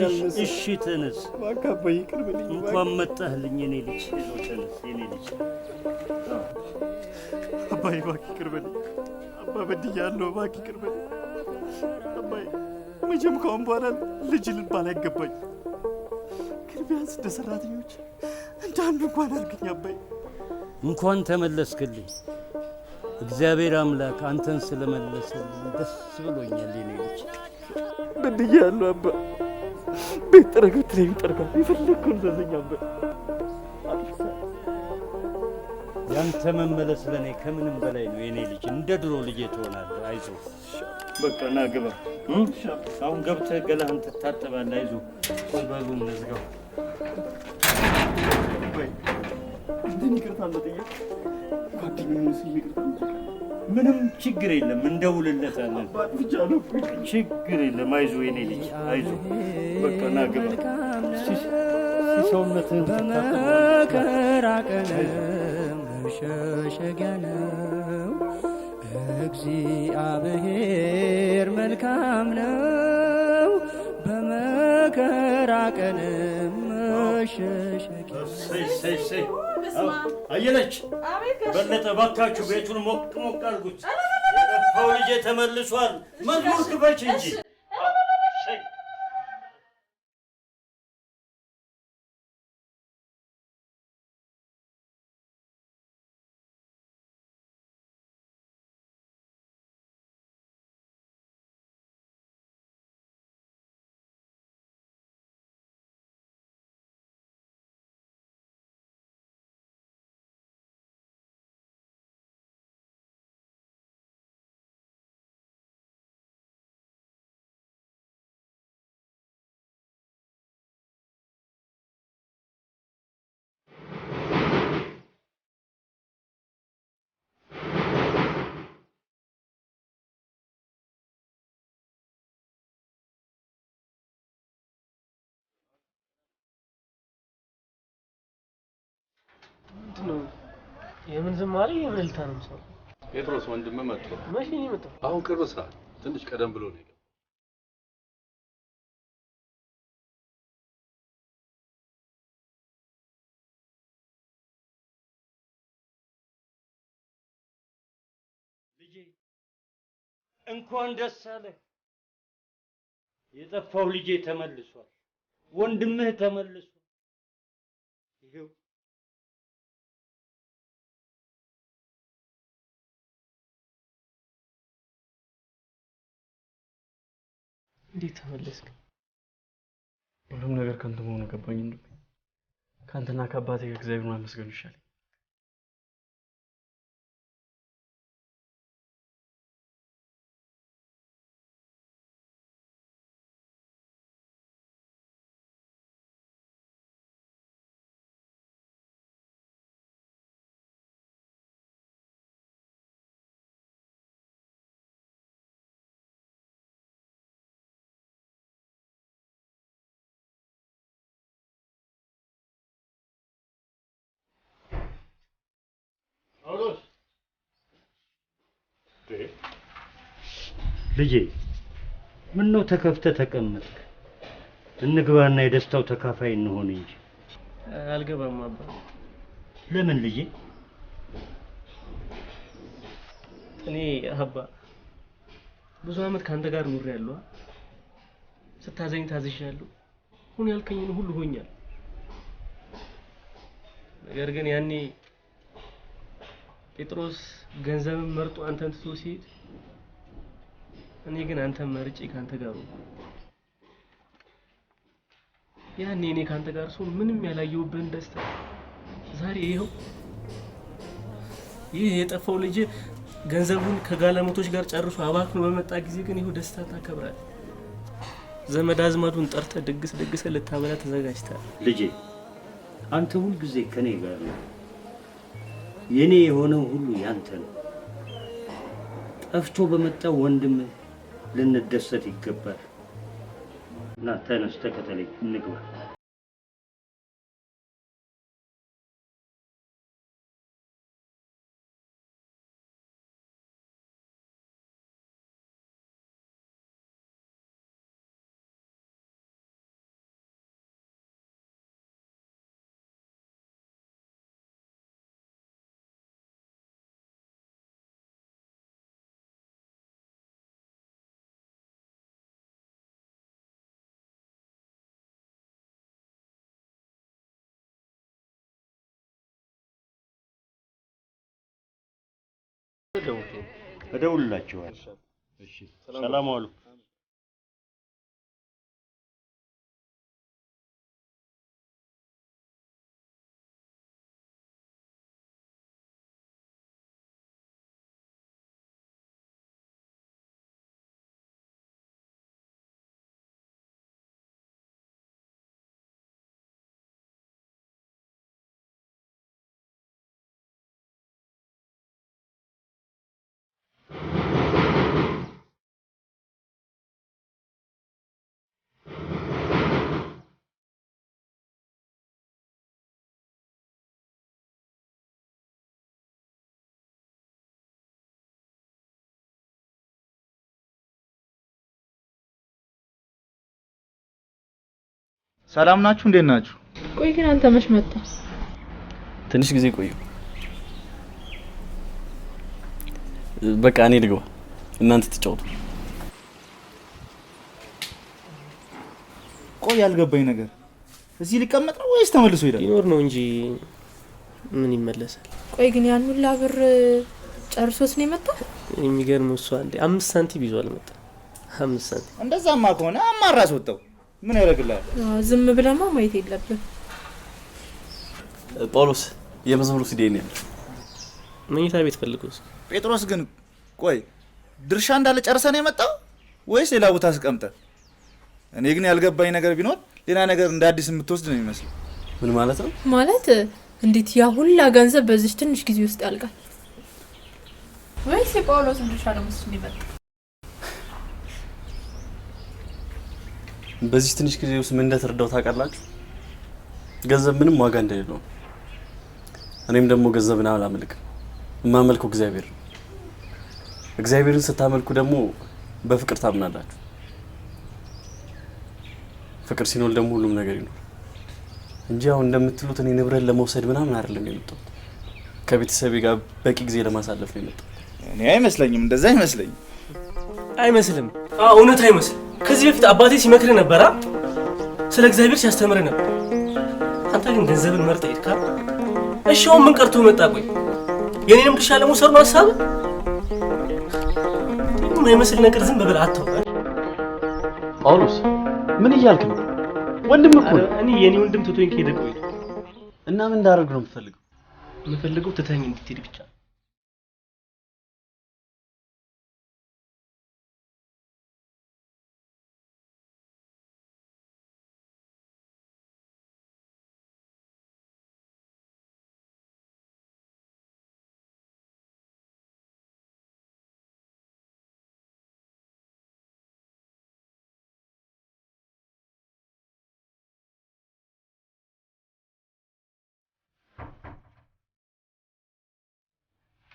እሺ ተነስ። እባክህ አባዬ ይቅር በለኝ። እንኳን መጣህልኝ የኔ ልጅ። ተነስ የኔ ልጅ። አባዬ እባክህ ይቅር በለኝ። አባ በድያለሁ፣ እባክህ ይቅር በለኝ አባዬ። መቼም ከአሁን በኋላ ልጅ ልባል አይገባኝ፣ ግን ቢያንስ እንደ ሰራተኞች እንደ አንዱ እንኳን አድርገኝ አባዬ። እንኳን ተመለስክልኝ። እግዚአብሔር አምላክ አንተን ስለመለሰልኝ ደስ ብሎኛል የኔ ልጅ። በድያለሁ አባ። ቤት ጠረግ ብትለኝ ጠርጋለሁ፣ የፈለግከውን ዘዘኝ አባ። ያንተ መመለስ ለእኔ ከምንም በላይ ነው የኔ ልጅ። እንደ ድሮ ልጄ ትሆናለህ። አይዞህ በቃ ና ግባ። አሁን ገብተህ ገላህን ትታጠባለህ። አይዞህ በሉ እንዝጋው። እንትን ይቅርታ መጠየቅ ጓደኛዬ ስል ይቅርታ ምንም ችግር የለም፣ እንደውልለታለን። ችግር የለም። አይዞህ የኔ ልጅ አይዞህ። በቃ ና ግባ። ሰውነትህን በመከራ ቀን መሸሸጊያ ነው እግዚአብሔር፣ መልካም ነው በመከራ ቀን መሸሸጊያ። አየለች በለጠ፣ እባካችሁ ቤቱን ሞቅ ሞቅ አድርጉት። የጠፋው ልጄ ተመልሷል። መዝሙር ክፈች እንጂ። ምንድነው? የምን ዝማሬ የምን እልልታ ነው የምሰማው? ጴጥሮስ ወንድም መጥቶ መቼ ነው የመጣው? አሁን ቅርብ ሰዓት፣ ትንሽ ቀደም ብሎ ነው የገባው። ልጄ እንኳን ደስ አለህ። የጠፋው ልጄ ተመልሷል። ወንድምህ ተመልሷል። ይሄው እንዴት ተመለስክ? ሁሉም ነገር ከንቱ መሆኑ ገባኝ። ከአንተና ከአባቴ ከእግዚአብሔር ማመስገኑ ይሻለኝ። ልጄ ምን ነው ተከፍተህ ተቀመጥክ? እንግባና የደስታው ተካፋይ እንሆን እንጂ። አልገባም አባ። ለምን ልጄ? እኔ አባ ብዙ አመት ካንተ ጋር ኖሬያለሁ። ስታዘኝ ታዝዣለሁ። ሁን ያልከኝን ሁሉ ሆኛል። ነገር ግን ያኔ ጴጥሮስ ገንዘብን መርጦ አንተን ትቶ ሲሄድ እኔ ግን አንተን መርጬ ካንተ ጋር ሆንኩ። ያኔ እኔ ካንተ ጋር ስሆን ምንም ያላየሁብህን ደስታ ዛሬ ይኸው ይህ የጠፋው ልጅ ገንዘቡን ከጋለሞቶች ጋር ጨርሶ አባክኖ በመጣ ጊዜ ግን ይኸው ደስታ ታከብራለህ። ዘመድ አዝማዱን ጠርተህ ድግስ ልታበላ ተዘጋጅተሃል። ልጄ አንተ ሁሉ ጊዜ ከኔ ጋር ነው። የኔ የሆነው ሁሉ ያንተ ነው። ጠፍቶ በመጣው ወንድም ልንደሰት ይገባል። እና ተነስ ተከተለኝ እንግባ። እደውልላችኋለሁ። እሺ ሰላም ዋሉ። ሰላም ናችሁ? እንዴት ናችሁ? ቆይ ግን አንተ መች መጣ? ትንሽ ጊዜ ቆዩ። በቃ እኔ ልግባ፣ እናንተ ተጫወቱ። ቆይ ያልገባኝ ነገር እዚህ ሊቀመጥ ነው ወይስ ተመልሶ ይሄዳል? ይኖር ነው እንጂ ምን ይመለሳል? ቆይ ግን ያን ሁላ ብር ጨርሶስ ነው የመጣው? የሚገርም እሱ አንዴ 5 ሳንቲም ይዞ አልመጣ። 5 ሳንቲም እንደዛማ ከሆነ አማራስ ወጣው ምን ያደርግልሃል? ዝም ብለማ ማየት የለብን። ጳውሎስ የመዝሙሩ ሲዲ ነው ያለው። መኝታ ቤት ፈልገውስ? ጴጥሮስ ግን ቆይ ድርሻ እንዳለ ጨርሰህ ነው የመጣው ወይስ ሌላ ቦታ አስቀምጠህ? እኔ ግን ያልገባኝ ነገር ቢኖር ሌላ ነገር እንደ አዲስ የምትወስድ ነው የሚመስለው። ምን ማለት ነው? ማለት እንዴት ያ ሁላ ገንዘብ በዚህ ትንሽ ጊዜ ውስጥ ያልቃል? ወይስ የጳውሎስን ድርሻ ለመስጠት ነው የመጣው? በዚህ ትንሽ ጊዜ ውስጥ ምን እንደተረዳው ታውቃላችሁ? ገንዘብ ምንም ዋጋ እንደሌለው። እኔም ደግሞ ገንዘብን አላመልክም። የማመልከው እግዚአብሔር ነው። እግዚአብሔርን ስታመልኩ ደግሞ በፍቅር ታምናላችሁ። ፍቅር ሲኖር ደግሞ ሁሉም ነገር ይኖር እንጂ አሁን እንደምትሉት እኔ ንብረት ለመውሰድ ምናምን አይደለም የመጣሁት። ከቤተሰቤ ጋር በቂ ጊዜ ለማሳለፍ ነው የመጣሁት። እኔ አይመስለኝም፣ እንደዛ አይመስለኝም። አይመስልም? እውነት አይመስልም። ከዚህ በፊት አባቴ ሲመክር ነበር፣ ስለ እግዚአብሔር ሲያስተምር ነበር። አንተ ግን ገንዘብን መርጠህ ሄድካ። እሺ አሁን ምን ቀርቶ መጣ? ቆይ የኔንም ድርሻ ለመውሰድ ነው ሀሳብ? ምን አይመስል ነገር ዝም ብለህ አታውቃ። ጳውሎስ ምን እያልክ ነው? ወንድም እኮ እኔ የኔ ወንድም ትቶኝ ከሄደ ቆይ እና ምን እንዳደርግ ነው የምትፈልገው? የምፈልገው ትተኸኝ እንድትሄድ ብቻ።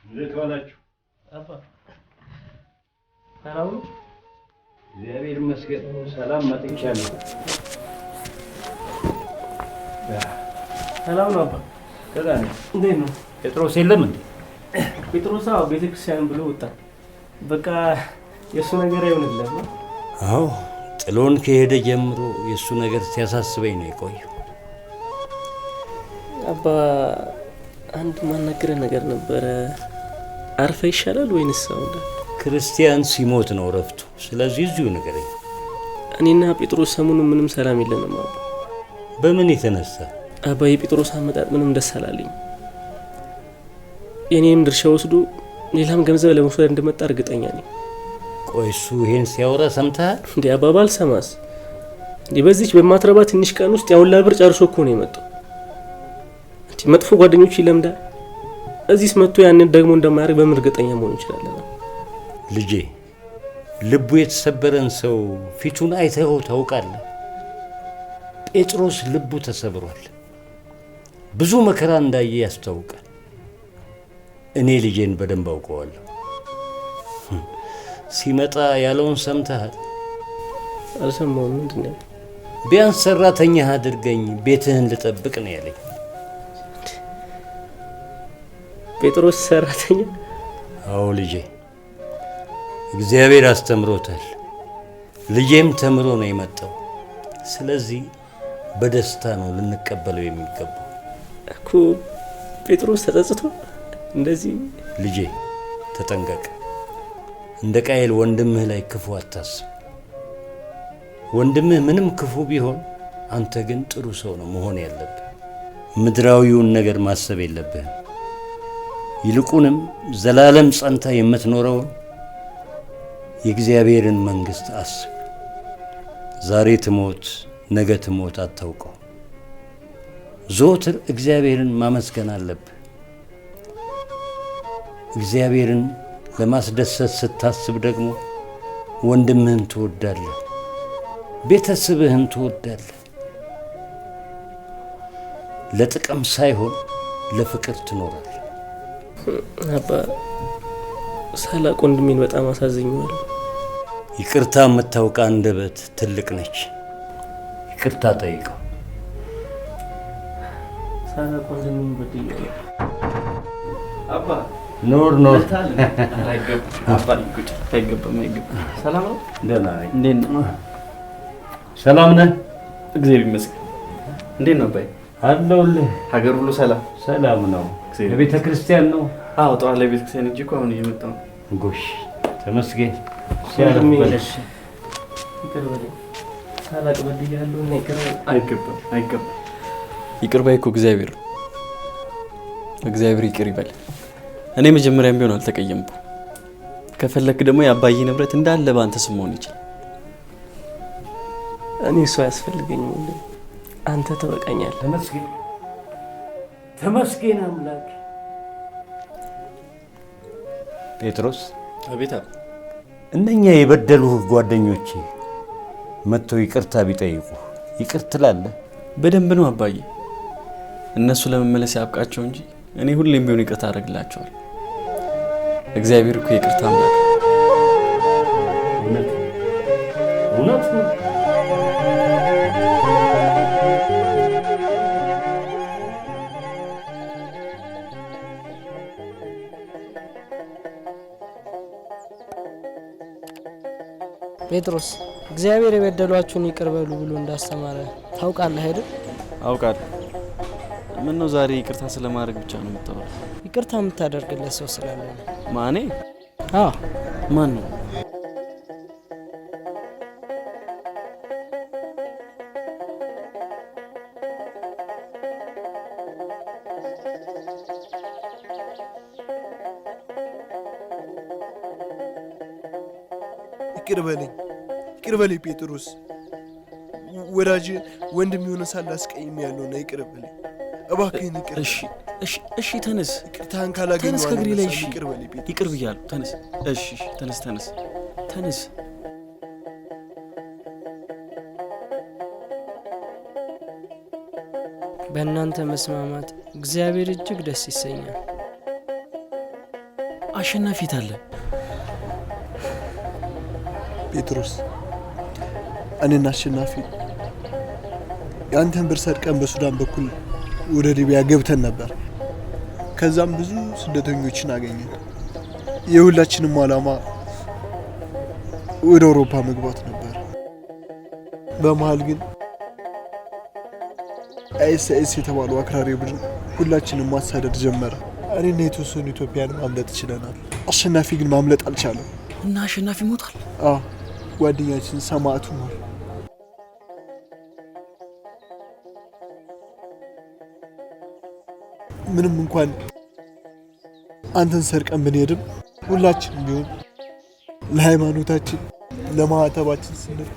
እንዴት ዋላችሁ? አባ ሰላም? እግዚአብሔር ይመስገን ሰላም መጥቻለሁ። ሰላም ነው አባ? ሰላም ነው። እንዴት ነው? ጴጥሮስ የለም እንዴ? ጴጥሮስ ቤተክርስቲያን ብሎ ወጣ። በቃ የእሱ ነገር አይሆንልህ። አዎ ጥሎን ከሄደ ጀምሮ የእሱ ነገር ሲያሳስበኝ ነው የቆየው። አባ አንድ ማናገር ነገር ነበረ። አርፈ ይሻላል ወይንስ አሁን? ክርስቲያን ሲሞት ነው ረፍቱ። ስለዚህ እዚሁ ንገረኝ። እኔና ጴጥሮስ ሰሞኑን ምንም ሰላም የለንም አባ። በምን የተነሳ? አባ የጴጥሮስ አመጣጥ ምንም ደስ አላለኝ። የኔንም ድርሻ ወስዶ ሌላም ገንዘብ ለመውሰድ እንደመጣ እርግጠኛ ነኝ። ቆይ እሱ ይሄን ሲያወራ ሰምተሃል እንዴ? አባባል ሰማስ እንዴ? በዚች በማትረባ ትንሽ ቀን ውስጥ ያውላ ብር ጨርሶ እኮ ነው የመጣው። እንዴ መጥፎ ጓደኞች ይለምዳል። እዚህስ መጥቶ ያንን ደግሞ እንደማያደርግ በምን እርግጠኛ መሆን እንችላለን? ልጄ ልቡ የተሰበረን ሰው ፊቱን አይተኸው ታውቃለህ? ጴጥሮስ ልቡ ተሰብሯል። ብዙ መከራ እንዳየ ያስታውቃል። እኔ ልጄን በደንብ አውቀዋለሁ። ሲመጣ ያለውን ሰምተሃል? አልሰማሁም። ምንድን ነው? ቢያንስ ሰራተኛህ አድርገኝ ቤትህን ልጠብቅ ነው ያለኝ። ጴጥሮስ ሰራተኛ? አዎ ልጄ፣ እግዚአብሔር አስተምሮታል። ልጄም ተምሮ ነው የመጣው። ስለዚህ በደስታ ነው ልንቀበለው የሚገባው እኮ። ጴጥሮስ ተጸጽቶ እንደዚህ። ልጄ ተጠንቀቅ። እንደ ቃየል ወንድምህ ላይ ክፉ አታስብ። ወንድምህ ምንም ክፉ ቢሆን አንተ ግን ጥሩ ሰው ነው መሆን ያለብህ። ምድራዊውን ነገር ማሰብ የለብህም። ይልቁንም ዘላለም ጸንታ የምትኖረውን የእግዚአብሔርን መንግሥት አስብ። ዛሬ ትሞት ነገ ትሞት አታውቀው። ዘወትር እግዚአብሔርን ማመስገን አለብህ። እግዚአብሔርን ለማስደሰት ስታስብ ደግሞ ወንድምህን ትወዳለህ፣ ቤተሰብህን ትወዳለህ። ለጥቅም ሳይሆን ለፍቅር ትኖራለህ። አባ ሳላቅ ወንድሜን በጣም አሳዝኘዋለሁ። ይቅርታ የምታውቅ አንደበት ትልቅ ነች። ይቅርታ ጠይቀው። ሳላቅ ወንድሜን በድያለሁ። አባ ኖር አይገባም። ሰላም ነው? ደህና ነኝ። እንዴት ነው? ሰላም ነህ? እግዚአብሔር ይመስገን። እንዴት ነው አባይ? አለሁልህ። ሀገር ሁሉ ሰላም? ሰላም ነው። ለቤተ ክርስቲያን ነው? አዎ፣ ጠዋት ለቤተ ክርስቲያን እንጂ እኮ አሁን እየመጣሁ ነው። ጎሽ ተመስገን። ሲያርምልሽ ይቅር በለኝ። ሳላቅ በድያለሁ። አይገባም። ይቅር ባይ እኮ እግዚአብሔር ነው። እግዚአብሔር ይቅር ይበል። እኔ መጀመሪያም ቢሆን አልተቀየምኩ። ከፈለክ ደግሞ የአባዬ ንብረት እንዳለ ባንተ ስም መሆን ይችላል። እኔ እሱ አያስፈልገኝም። አንተ ተበቃኛለህ። ተመስገን አምላክ። ጴጥሮስ። አቤት። እነኛ የበደሉህ ጓደኞቼ መጥተው ይቅርታ ቢጠይቁ ይቅር ትላለህ? በደንብ ነው አባዬ። እነሱ ለመመለስ ያብቃቸው እንጂ እኔ ሁሌም ቢሆን ይቅርታ አደርግላቸዋል። እግዚአብሔር እኮ ይቅርታ አምላክ። እውነት ነው። ጴጥሮስ እግዚአብሔር የበደሏችሁን ይቅር በሉ ብሎ እንዳስተማረ ታውቃለህ አይደል? አውቃለሁ። ምን ነው ዛሬ ይቅርታ ስለማድረግ ብቻ ነው የምታወራው? ይቅርታ የምታደርግለት ሰው ስላለ ነው። ማኔ? አዎ። ማን ነው? ይቅር በለኝ ጴጥሮስ፣ ወዳጅ ወንድም የሆነ ሳላስቀይም ያለውና ይቅር በለኝ እባክህን። ይቅር። እሺ ተነስ። ይቅርታህን ካላገኘሁ ተነስ ከእግሬ ላይ። እሺ ይቅር በለኝ ጴጥሮስ። ይቅር ብያለሁ። ተነስ። እሺ ተነስ። በእናንተ መስማማት እግዚአብሔር እጅግ ደስ ይሰኛል። አሸናፊ አለ። ጴጥሮስ፣ እኔና አሸናፊ የአንተን ብር ሰርቀን በሱዳን በኩል ወደ ሊቢያ ገብተን ነበር። ከዛም ብዙ ስደተኞችን አገኘን። የሁላችንም ዓላማ ወደ አውሮፓ መግባት ነበር። በመሃል ግን አይኤስ የተባሉ አክራሪ ቡድን ሁላችንም ማሳደድ ጀመረ። እኔና የተወሰኑ ኢትዮጵያን ማምለጥ ችለናል። አሸናፊ ግን ማምለጥ አልቻለም። እና አሸናፊ ሞቷል? አዎ፣ ጓደኛችን ሰማዕቱ ነው። ምንም እንኳን አንተን ሰርቀን ብንሄድም ሁላችንም ቢሆን ለሃይማኖታችን ለማዕተባችን ስንል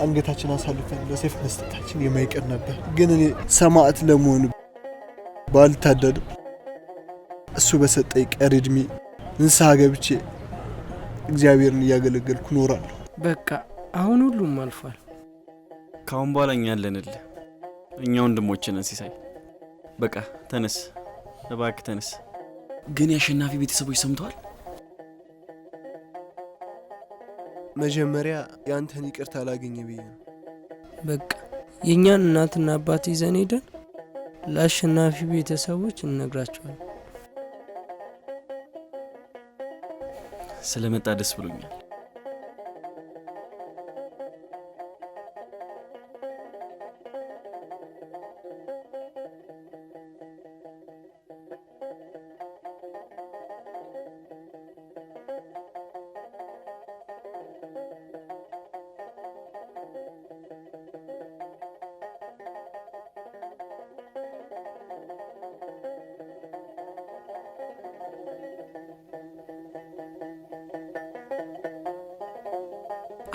አንገታችን አሳልፈን ለሰይፍ መስጠታችን የማይቀር ነበር። ግን እኔ ሰማዕት ለመሆን ባልታደድም እሱ በሰጠኝ ቀሪ ዕድሜ ንስሐ ገብቼ እግዚአብሔርን እያገለገልኩ እኖራለሁ። በቃ አሁን ሁሉም አልፏል። ካሁን በኋላ እኛ አለንልህ። እኛ ወንድሞች ነን ሲሳይ። በቃ ተነስ፣ እባክህ ተነስ። ግን የአሸናፊ ቤተሰቦች ሰምተዋል? መጀመሪያ ያንተን ይቅርታ አላገኘ ብዬ ነው። በቃ የእኛን እናትና አባት ይዘን ሄደን ለአሸናፊ ቤተሰቦች እንነግራቸዋለን። ስለመጣ ደስ ብሎኛል።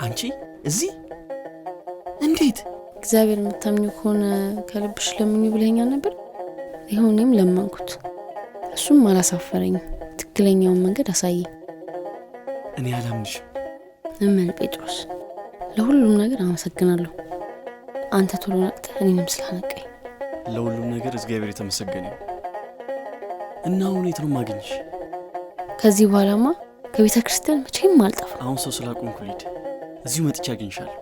አንቺ እዚህ እንዴት? እግዚአብሔር የምታምኙ ከሆነ ከልብሽ ለምኙ ብለኛል ነበር። ይኸው እኔም ለመንኩት፣ እሱም አላሳፈረኝም። ትክክለኛውን መንገድ አሳየኝ። እኔ አላምንሽም። እመን ጴጥሮስ፣ ለሁሉም ነገር አመሰግናለሁ። አንተ ቶሎ ነቅተህ እኔንም ስላነቀኝ። ለሁሉም ነገር እግዚአብሔር የተመሰገነ ይሁን። እና አሁን የት ነው የማገኝሽ? ከዚህ በኋላማ ከቤተ ክርስቲያን መቼም አልጠፋ። አሁን ሰው ስላቆምኩ ልሂድ። እዚሁ መጥቼ አገኝሻለሁ።